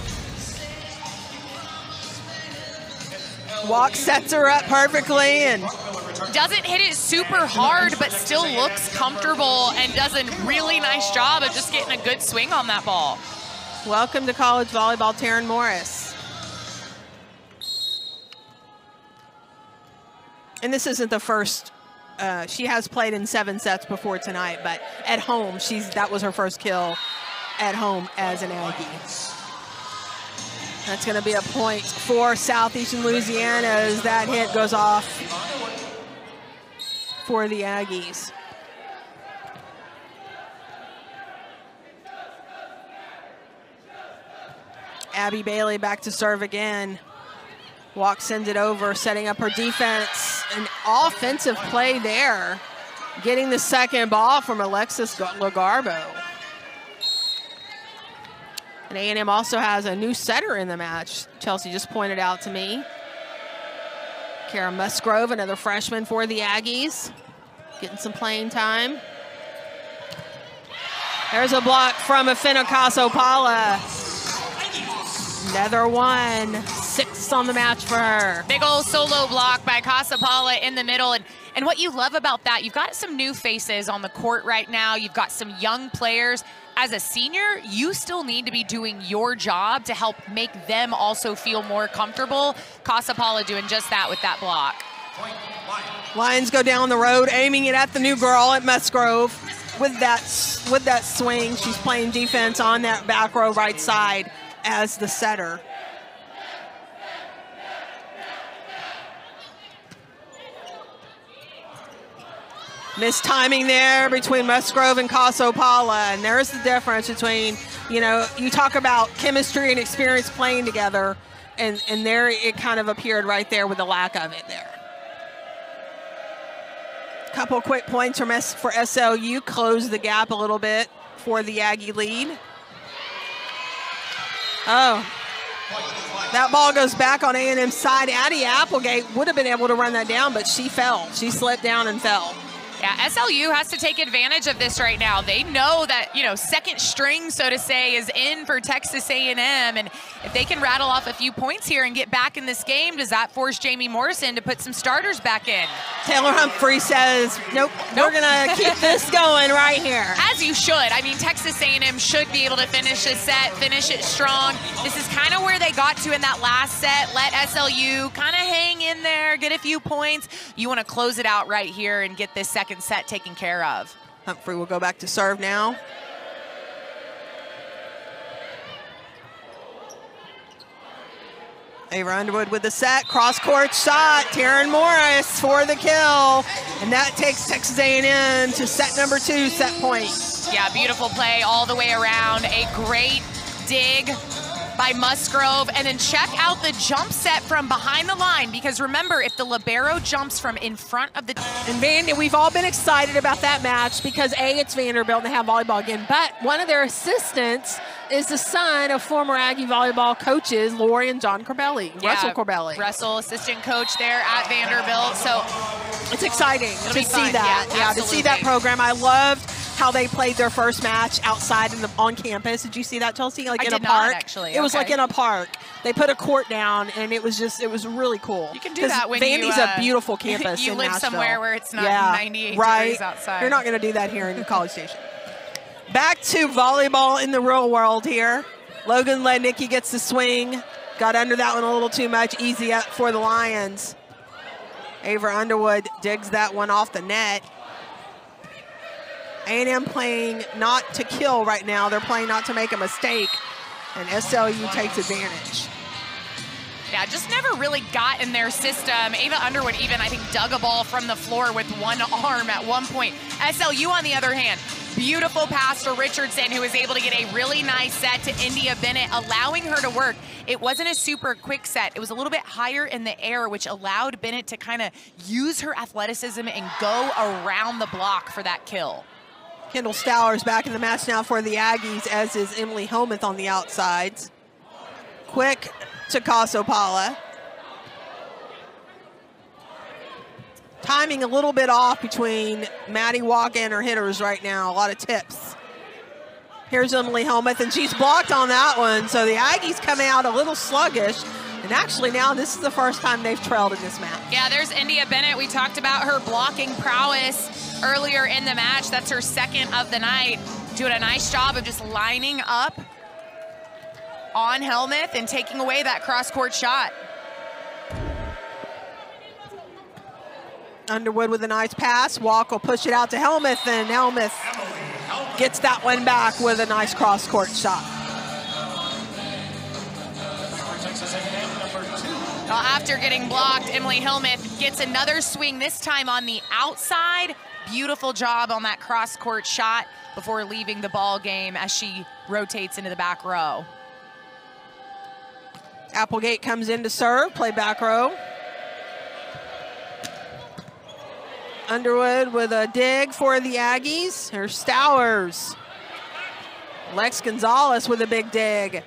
Walk sets her up perfectly and doesn't hit it super hard, but still looks comfortable and does a really nice job of just getting a good swing on that ball. Welcome to college volleyball, Taryn Morris. And this isn't the first. She has played in 7 sets before tonight, but at home, that was her first kill at home as an Aggie. That's going to be a point for Southeastern Louisiana as that hit goes off for the Aggies. Abby Bailey back to serve again. Walk sends it over, setting up her defense. An offensive play there, getting the second ball from Alexis Lagarbo. And A&M also has a new setter in the match. Chelsea just pointed out to me. Kara Musgrove, another freshman for the Aggies, getting some playing time. There's a block from Ifena Casapala. Another one, 6 on the match for her. Big old solo block by Casapala in the middle. And what you love about that, you've got some new faces on the court right now. You've got some young players. As a senior, you still need to be doing your job to help make them also feel more comfortable. Casapala doing just that with that block. Lions go down the road, aiming it at the new girl at Musgrove with that swing. She's playing defense on that back row right side as the setter. Missed timing there between Musgrove and Casapala, and there's the difference between, you know, you talk about chemistry and experience playing together, and there it kind of appeared right there with the lack of it there. Couple quick points for SLU, close the gap a little bit for the Aggie lead. Oh, That ball goes back on A&M's side. Addie Applegate would have been able to run that down, but she fell. She slipped down and fell. Yeah, SLU has to take advantage of this right now. They know that, you know, second string, so to say, is in for Texas A&M, and if they can rattle off a few points here and get back in this game, does that force Jamie Morrison to put some starters back in? Taylor Humphrey says, nope. We're going to keep this going right here. As you should. I mean, Texas A&M should be able to finish this set, finish it strong. This is kind of where they got to in that last set. Let SLU kind of hang in there, get a few points. You want to close it out right here and get this second set taken care of. Humphrey will go back to serve now. Ava Underwood with the set, cross-court shot. Taryn Morris for the kill. And that takes Texas A&M to set number 2, set point. Yeah, beautiful play all the way around. A great dig by Musgrove, and then check out the jump set from behind the line, because remember, if the libero jumps from in front of the... And Vandy, we've all been excited about that match because A, it's Vanderbilt and they have volleyball again, but one of their assistants is the son of former Aggie volleyball coaches, Lori and John Corbelli, Russell Corbelli. Russell, assistant coach there at Vanderbilt, so... It's exciting to see fun. that. Yeah, to see that program. I loved how they played their first match outside on campus. Did you see that, Chelsea? Like in a park? Not, actually. It was like in a park. They put a court down, and it was really cool. You can do that when Vandy's a beautiful campus. You in live Nashville. somewhere where it's not 98 degrees outside. You're not going to do that here in College Station. Back to volleyball in the real world here. Logan Lednicki gets the swing. Got under that one a little too much. Easy up for the Lions. Ava Underwood digs that one off the net. A&M playing not to kill right now. They're playing not to make a mistake, and SLU takes advantage. Yeah, just never really got in their system. Ava Underwood even, I think, dug a ball from the floor with one arm at one point. SLU, on the other hand, beautiful pass to Richardson, who was able to get a really nice set to India Bennett, allowing her to work. It wasn't a super quick set. It was a little bit higher in the air, which allowed Bennett to kind of use her athleticism and go around the block for that kill. Kendall Stowers back in the match now for the Aggies, as is Emily Helmuth on the outsides. Quick to Casopala. Timing a little bit off between Maddie Walk and her hitters right now. A lot of tips. Here's Emily Helmuth, and she's blocked on that one. So the Aggies coming out a little sluggish. And actually now this is the first time they've trailed in this match. Yeah, there's India Bennett. We talked about her blocking prowess earlier in the match. That's her second of the night. Doing a nice job of just lining up on Helmuth and taking away that cross-court shot. Underwood with a nice pass. Walk will push it out to Helmuth, and Helmuth gets that one back with a nice cross-court shot. Well, after getting blocked, Emily Helmuth gets another swing, this time on the outside. Beautiful job on that cross-court shot before leaving the ball game as she rotates into the back row. Applegate comes in to serve, play back row. Underwood with a dig for the Aggies. Here's Stowers. Lex Gonzalez with a big dig.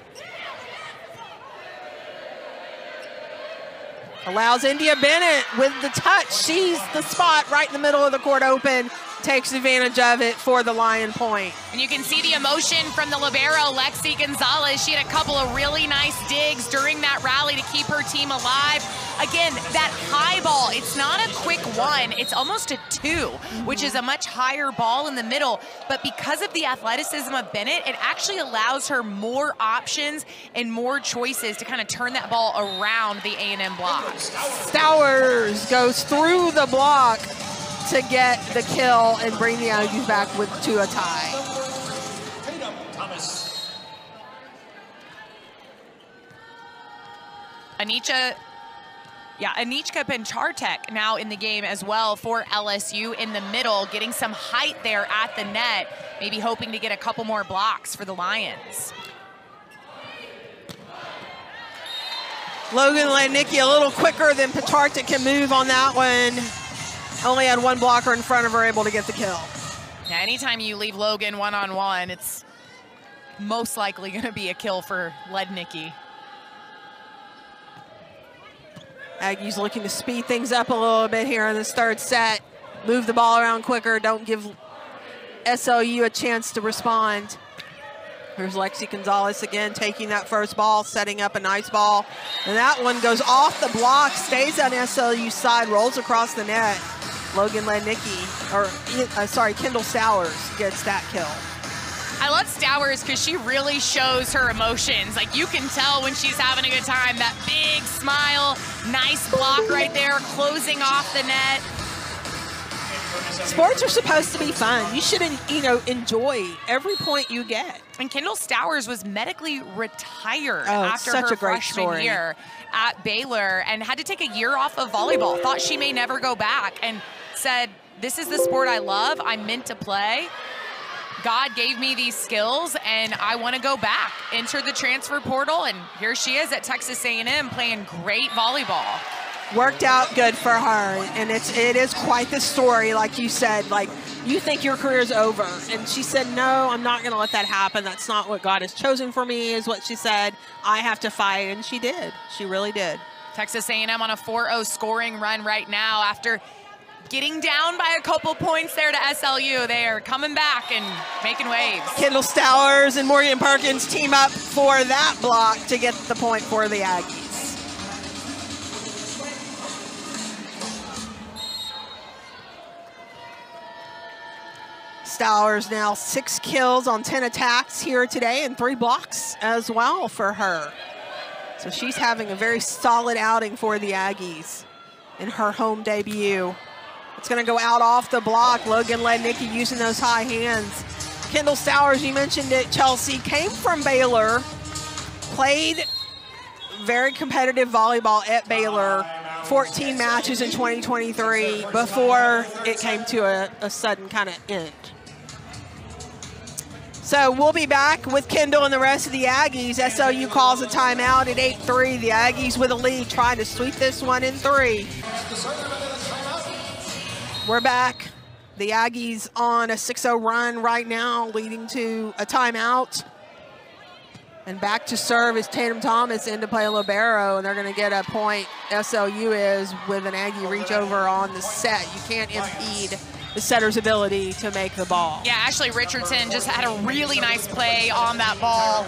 Allows India Bennett with the touch. She's the spot right in the middle of the court open. Takes advantage of it for the Lion point. And you can see the emotion from the libero, Lexi Gonzalez. She had a couple of really nice digs during that rally to keep her team alive. Again, that high ball, it's not a quick one, it's almost a 2, which is a much higher ball in the middle. But because of the athleticism of Bennett, it actually allows her more options and more choices to kind of turn that ball around the A&M block. Stowers goes through the block to get the kill and bring the Aggies back to a tie. Anichka Pinchartek now in the game as well for LSU in the middle, getting some height there at the net, maybe hoping to get a couple more blocks for the Lions. Logan Lednicki a little quicker than Pinchartek can move on that one. Only had one blocker in front of her, able to get the kill. Yeah, anytime you leave Logan one-on-one, it's most likely going to be a kill for Lednicki. Aggies looking to speed things up a little bit here in this third set. Move the ball around quicker. Don't give SLU a chance to respond. Here's Lexi Gonzalez again, taking that first ball, setting up a nice ball. And that one goes off the block, stays on SLU's side, rolls across the net. Logan Lednicki, Kendall Stowers gets that kill. I love Stowers because she really shows her emotions. Like, you can tell when she's having a good time. That big smile, nice block right there, closing off the net. Sports are supposed to be fun. You should, enjoy every point you get. And Kendall Stowers was medically retired after her great freshman year at Baylor and had to take a year off of volleyball. Thought she may never go back and said, this is the sport I love. I'm meant to play. God gave me these skills and I want to go back. Entered the transfer portal and here she is at Texas A&M playing great volleyball. Worked out good for her, and it is quite the story, like you said. Like, you think your career's over, and she said, no, I'm not going to let that happen. That's not what God has chosen for me, is what she said. I have to fight, and she did. She really did. Texas A&M on a 4-0 scoring run right now after getting down by a couple points there to SLU. They are coming back and making waves. Kendall Stowers and Morgan Perkins team up for that block to get the point for the Aggies. Stowers now 6 kills on 10 attacks here today and 3 blocks as well for her. So she's having a very solid outing for the Aggies in her home debut. It's going to go out off the block. Logan Lednicki using those high hands. Kendall Stowers, you mentioned it, Chelsea, came from Baylor, played very competitive volleyball at Baylor, 14 matches in 2023 before it came to a sudden kind of end. So we'll be back with Kendall and the rest of the Aggies. SLU calls a timeout at 8-3. The Aggies with a lead, trying to sweep this one in 3. We're back. The Aggies on a 6-0 run right now, leading to a timeout. And back to serve is Tatum Thomas into play libero, and they're going to get a point. SLU is with an Aggie reach over on the set. You can't impede the setter's ability to make the ball. Yeah, Ashley Richardson just had a really nice play on that ball.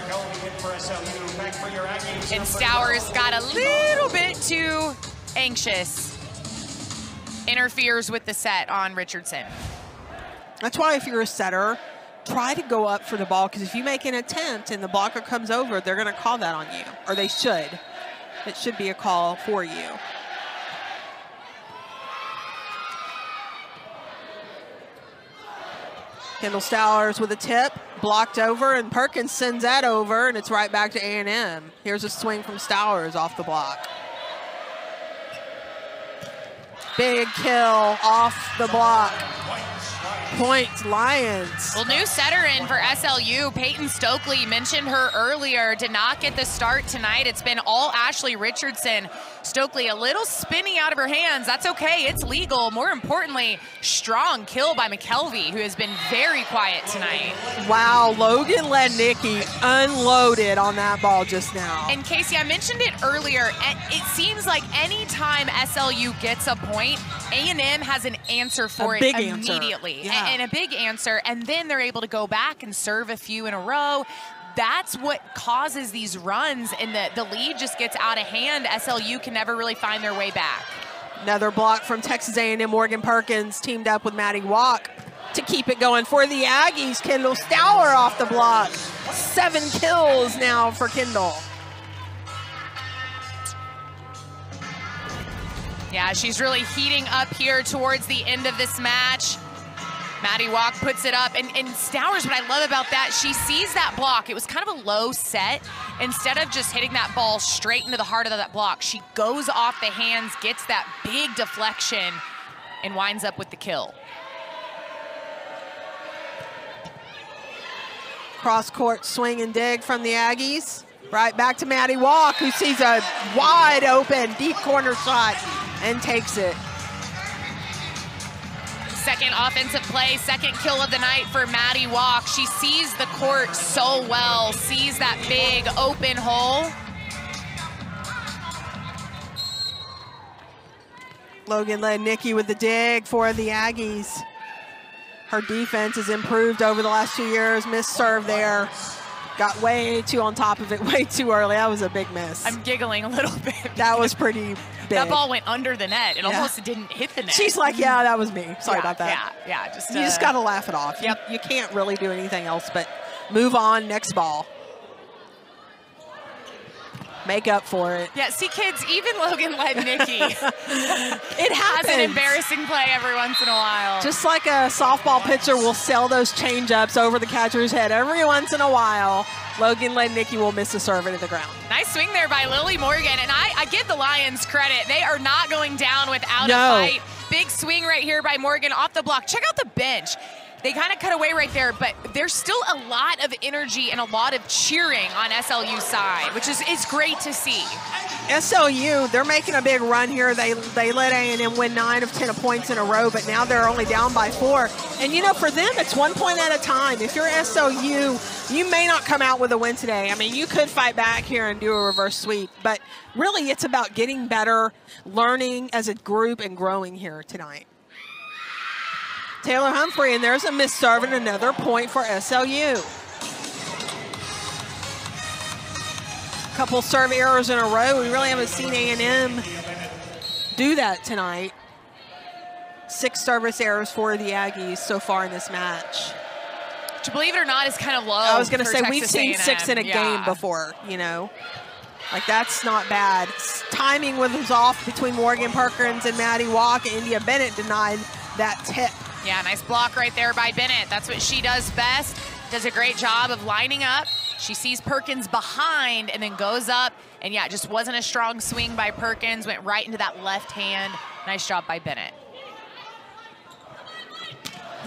And Stowers got a little bit too anxious. Interferes with the set on Richardson. That's why if you're a setter, try to go up for the ball, because if you make an attempt and the blocker comes over, they're going to call that on you, or they should. It should be a call for you. Kendall Stowers with a tip, blocked over, and Perkins sends that over, and it's right back to A&M. Here's a swing from Stowers off the block. Big kill off the block. Point Lions. Well, new setter in for SLU, Peyton Stokely, mentioned her earlier, did not get the start tonight. It's been all Ashley Richardson. Stokely a little spinny out of her hands. That's okay, it's legal. More importantly, strong kill by McKelvey, who has been very quiet tonight. Wow, Logan Lednicki unloaded on that ball just now. And Casey, I mentioned it earlier, it seems like anytime SLU gets a point, A&M has an answer for it immediately. Yeah. And a big answer, and then they're able to go back and serve a few in a row. That's what causes these runs, and the lead just gets out of hand. SLU can never really find their way back. Another block from Texas A&M. Morgan Perkins teamed up with Maddie Walk to keep it going for the Aggies. Kendall Stower off the block. 7 kills now for Kendall. Yeah, she's really heating up here towards the end of this match. Maddie Walk puts it up, and Stowers, what I love about that, she sees that block. It was kind of a low set. Instead of just hitting that ball straight into the heart of that block, she goes off the hands, gets that big deflection, and winds up with the kill. Cross-court swing and dig from the Aggies. Right back to Maddie Walk, who sees a wide open, deep corner shot and takes it. Second offensive play, second kill of the night for Maddie Walk. She sees the court so well, sees that big open hole. Logan led Nikki with the dig for the Aggies. Her defense has improved over the last 2 years. Missed serve there. Got way too on top of it way too early. That was a big miss. I'm giggling a little bit. That was pretty big. That ball went under the net. It almost didn't hit the net. She's like, yeah, that was me. Sorry about that. Yeah. You just got to laugh it off. Yep. You can't really do anything else but move on. Next ball. Make up for it. Yeah, see, kids, even Logan led Nikki. It happens. Has an embarrassing play every once in a while. Just like a softball pitcher will sell those change-ups over the catcher's head every once in a while, Logan led Nikki will miss a serve into the ground. Nice swing there by Lily Morgan, and I give the Lions credit. They are not going down without a fight. Big swing right here by Morgan off the block. Check out the bench. They kind of cut away right there, but there's still a lot of energy and a lot of cheering on SLU's side, which is great to see. SLU, they're making a big run here. They let A&M win 9 of 10 points in a row, but now they're only down by 4. And, you know, for them, it's 1 point at a time. If you're SLU, you may not come out with a win today. I mean, you could fight back here and do a reverse sweep, but really it's about getting better, learning as a group, and growing here tonight. Taylor Humphrey, and there's a missed serve and another point for SLU. Couple serve errors in a row. We really haven't seen A&M do that tonight. 6 service errors for the Aggies so far in this match. To believe it or not, is kind of low. I was going to say, Texas we've seen A&M. 6 in a game before, you know. Like, that's not bad. Timing was off between Morgan Perkins and Maddie Walk. India Bennett denied that tip. Yeah, nice block right there by Bennett. That's what she does best. Does a great job of lining up. She sees Perkins behind and then goes up. And yeah, it just wasn't a strong swing by Perkins. Went right into that left hand. Nice job by Bennett.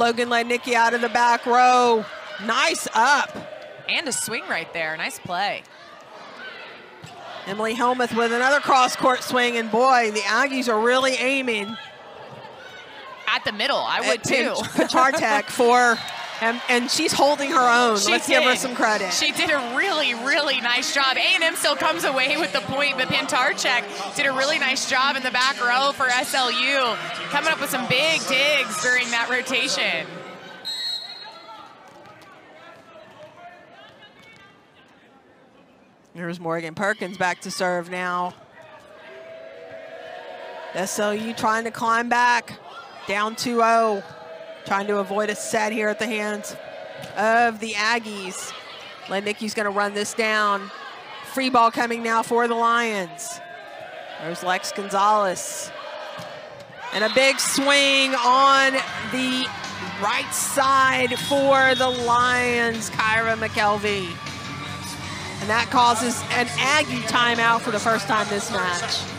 Logan led Nikki out of the back row. Nice up. And a swing right there. Nice play. Emily Helmuth with another cross-court swing. And boy, the Aggies are really aiming at the middle, I would too. Patartek for, and she's holding her own. Let's give her some credit. She did a really, really nice job. A&M still comes away with the point, but Pintarchek did a really nice job in the back row for SLU, coming up with some big digs during that rotation. Here's Morgan Perkins back to serve now. SLU trying to climb back. Down 2-0, trying to avoid a set here at the hands of the Aggies. Lednicki's going to run this down. Free ball coming now for the Lions. There's Lex Gonzalez. And a big swing on the right side for the Lions, Kyra McKelvey. And that causes an Aggie timeout for the first time this match.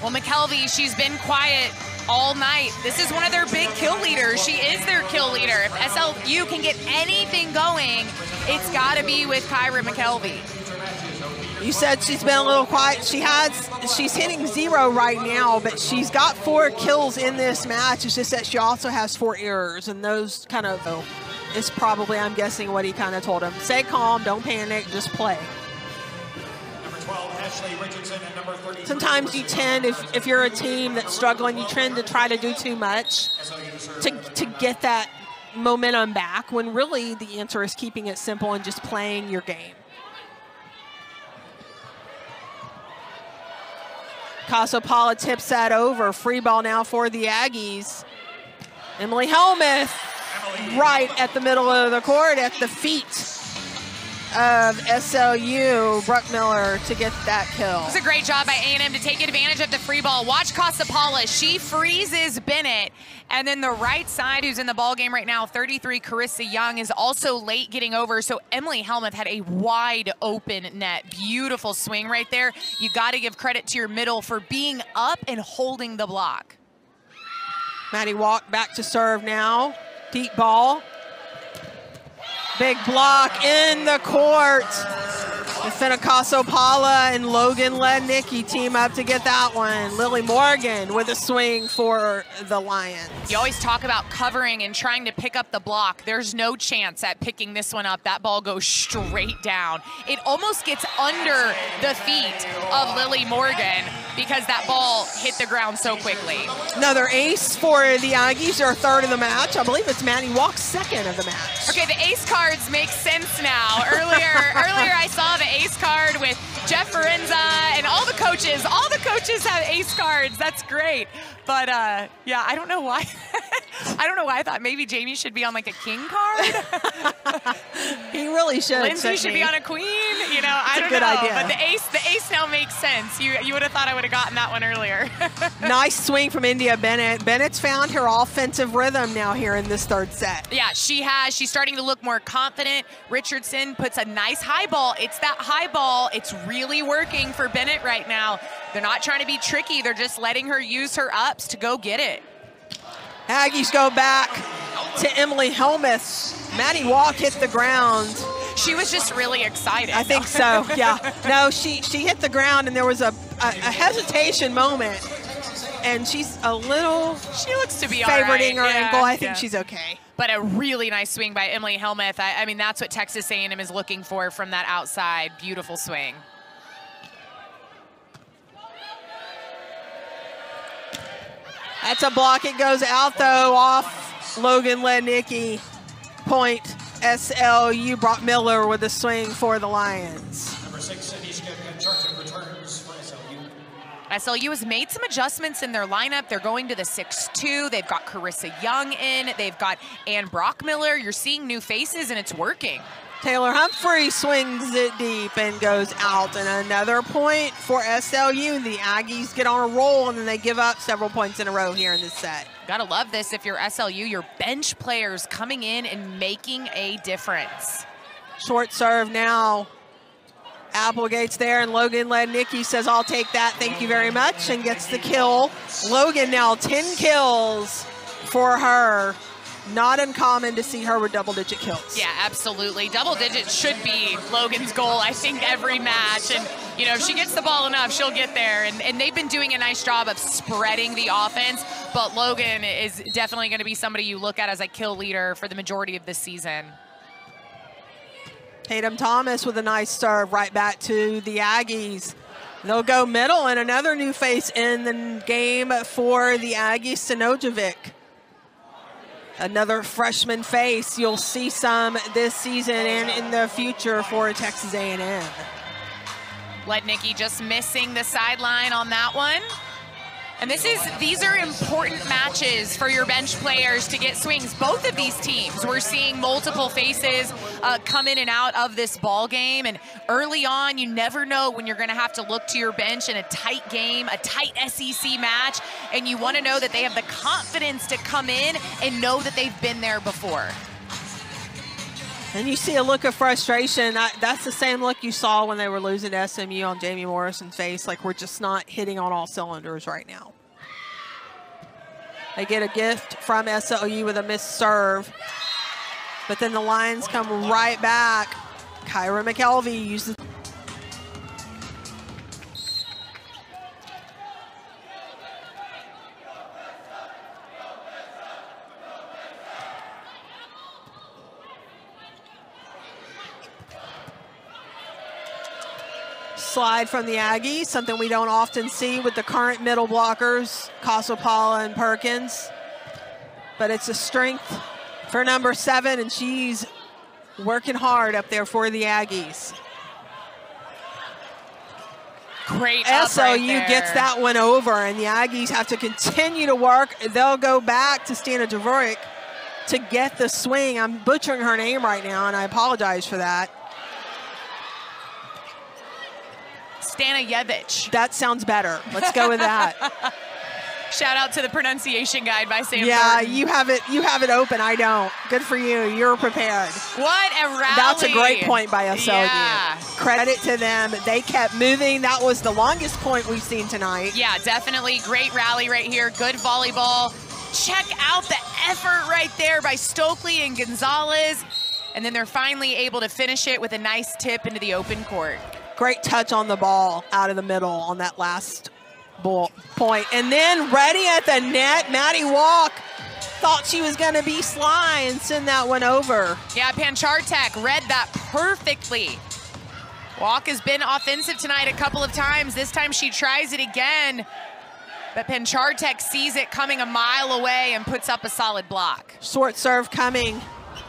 Well, McKelvey, she's been quiet all night. This is one of their big kill leaders. She is their kill leader. If SLU can get anything going, it's got to be with Kyra McKelvey. You said she's been a little quiet. She's hitting 0 right now, but she's got 4 kills in this match. It's just that she also has 4 errors, and those kind of is probably, I'm guessing, what he kind of told him. Stay calm, don't panic, just play. Sometimes you tend, if you're a team that's struggling, you tend to try to do too much to get that momentum back, when really the answer is keeping it simple and just playing your game. Casopala tips that over. Free ball now for the Aggies. Emily Helmuth right at the middle of the court at the feet of SLU, Brooke Miller, to get that kill. It's a great job by A&M to take advantage of the free ball. Watch Casopala. She freezes Bennett. And then the right side, who's in the ball game right now, 33, Carissa Young, is also late getting over. So Emily Helmuth had a wide open net. Beautiful swing right there. You got to give credit to your middle for being up and holding the block. Maddie Walk back to serve now. Deep ball. Big block in the court Finicasso Paula and Logan Lednicki team up to get that one. Lily Morgan with a swing for the Lions. You always talk about covering and trying to pick up the block. There's no chance at picking this one up. That ball goes straight down. It almost gets under the feet of Lily Morgan because that ball hit the ground so quickly. Another ace for the Aggies, their third of the match. I believe it's Maddie Walk's second of the match. Okay, the ace cards make sense now. Earlier I saw the ace card with Jeff Ferenza and all the coaches. All the coaches have ace cards. That's great. But yeah, I don't know why. I don't know why I thought maybe Jamie should be on like a king card. He really should. Lindsay should be on a queen. You know, I don't know. Idea. But the ace now makes sense. You would have thought I would have gotten that one earlier. Nice swing from India Bennett. Bennett's found her offensive rhythm now here in this third set. Yeah, she has. She's starting to look more confident. Richardson puts a nice high ball. It's that high ball. It's really working for Bennett right now. They're not trying to be tricky. They're just letting her use her ups to go get it. Aggies go back to Emily Helmuth. Maddie Walk hit the ground. She was just really excited. I think so, yeah. No, she hit the ground and there was a hesitation moment. And she's a little she looks to be favoriting all right. her ankle. I think she's okay. But a really nice swing by Emily Helmuth. I mean, that's what Texas A&M is looking for from that outside. Beautiful swing. That's a block. It goes out, though, off Logan Lednicki. Point SLU. Brock Miller with a swing for the Lions. Number 6, Anishka Kanchartan returns for SLU. SLU has made some adjustments in their lineup. They're going to the 6-2. They've got Carissa Young in. They've got Ann Brockmiller. You're seeing new faces, and it's working. Taylor Humphrey swings it deep and goes out. And another point for SLU. The Aggies get on a roll, and then they give up several points in a row here in this set. Gotta love this if you're SLU. Your bench players coming in and making a difference. Short serve now. Applegate's there, and Logan Lednicki says, I'll take that, thank you very much, and gets the kill. Logan now 10 kills for her. Not uncommon to see her with double-digit kills. Yeah, absolutely. Double digits should be Logan's goal, I think, every match. And, you know, if she gets the ball enough, she'll get there. And they've been doing a nice job of spreading the offense, but Logan is definitely going to be somebody you look at as a kill leader for the majority of this season. Tatum Thomas with a nice serve right back to the Aggies. They'll go middle, and another new face in the game for the Aggies, Sinojevic. Another freshman face. You'll see some this season and in the future for Texas A&M. Lednicki just missing the sideline on that one. And these are important matches for your bench players to get swings. Both of these teams, we're seeing multiple faces come in and out of this ball game. And early on, you never know when you're going to have to look to your bench in a tight game, a tight SEC match, and you want to know that they have the confidence to come in and know that they've been there before. And you see a look of frustration. That's the same look you saw when they were losing to SMU on Jamie Morrison's face. Like, we're just not hitting on all cylinders right now. They get a gift from SLU with a missed serve. But then the Lions come right back. Kyra McKelvey uses... slide from the Aggies, something we don't often see with the current middle blockers, Casopala and Perkins. But it's a strength for number 7, and she's working hard up there for the Aggies. Great up SLU right there. gets that one over, and the Aggies have to continue to work. They'll go back to Stana Dvorak to get the swing. I'm butchering her name right now, and I apologize for that. Stanayevich. That sounds better. Let's go with that. Shout out to the pronunciation guide by Sam Yeah, Burton. you have it open. I don't. Good for you. You're prepared. What a rally. That's a great point by SLU. Yeah. Credit to them. They kept moving. That was the longest point we've seen tonight. Yeah, definitely. Great rally right here. Good volleyball. Check out the effort right there by Stokely and Gonzalez. And then they're finally able to finish it with a nice tip into the open court. Great touch on the ball out of the middle on that last point. And then ready at the net, Maddie Walk thought she was gonna be sly and send that one over. Yeah, Panchartek read that perfectly. Walk has been offensive tonight a couple of times. This time she tries it again, but Panchartek sees it coming a mile away and puts up a solid block. Short serve coming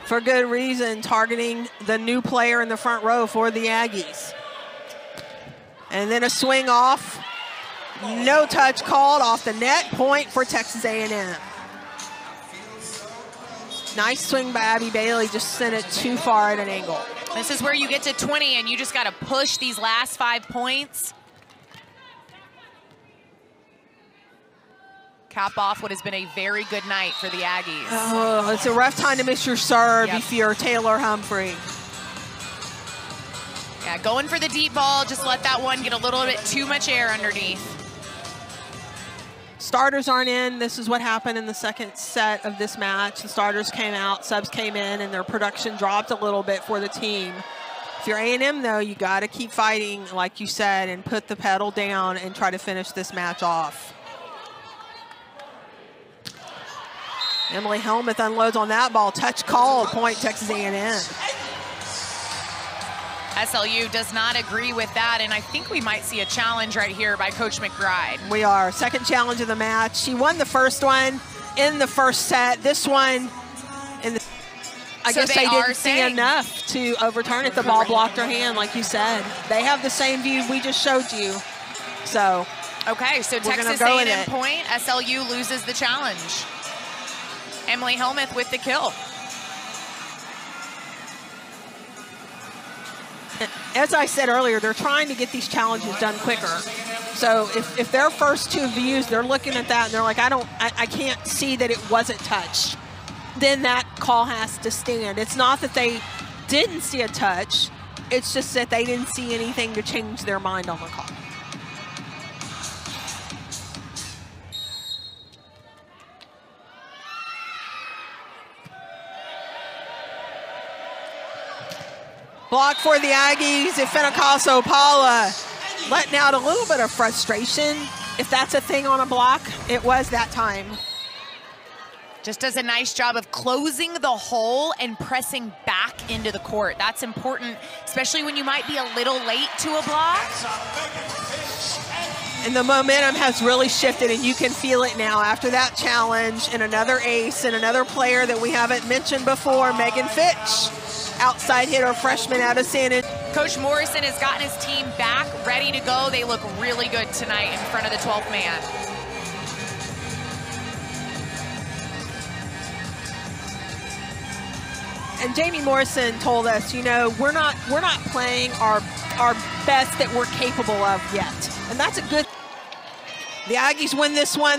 for good reason, targeting the new player in the front row for the Aggies. And then a swing off, no touch called off the net, point for Texas A&M. Nice swing by Abby Bailey, just sent it too far at an angle. This is where you get to 20 and you just gotta push these last 5 points. Cap off what has been a very good night for the Aggies. Oh, it's a rough time to miss your serve if you're Taylor Humphrey. Yeah, going for the deep ball, just let that one get a little bit too much air underneath. Starters aren't in. This is what happened in the second set of this match. The starters came out, subs came in, and their production dropped a little bit for the team. If you're A&M, though, you got to keep fighting, like you said, and put the pedal down and try to finish this match off. Emily Helmuth unloads on that ball. Touch called, point Texas A&M. SLU does not agree with that, and I think we might see a challenge right here by Coach McBride. We are. Second challenge of the match. She won the first one in the first set. This one, I guess they didn't see enough to overturn it. The ball blocked her hand, like you said. They have the same view we just showed you. So, okay, so Texas A&M point, SLU loses the challenge. Emily Helmuth with the kill. As I said earlier, they're trying to get these challenges done quicker. So if their first 2 views, they're looking at that and they're like, I can't see that it wasn't touched, then that call has to stand. It's not that they didn't see a touch, it's just that they didn't see anything to change their mind on the call. Block for the Aggies. Ifeanyi Paula letting out a little bit of frustration. If that's a thing on a block, it was that time. Just does a nice job of closing the hole and pressing back into the court. That's important, especially when you might be a little late to a block. And the momentum has really shifted, and you can feel it now after that challenge. And another ace and another player that we haven't mentioned before, Megan Fitch. Outside hitter, freshman out of San Antonio. Coach Morrison has gotten his team back, ready to go. They look really good tonight in front of the 12th man. And Jamie Morrison told us, you know, we're not playing our best that we're capable of yet. And that's a good. The Aggies win this one.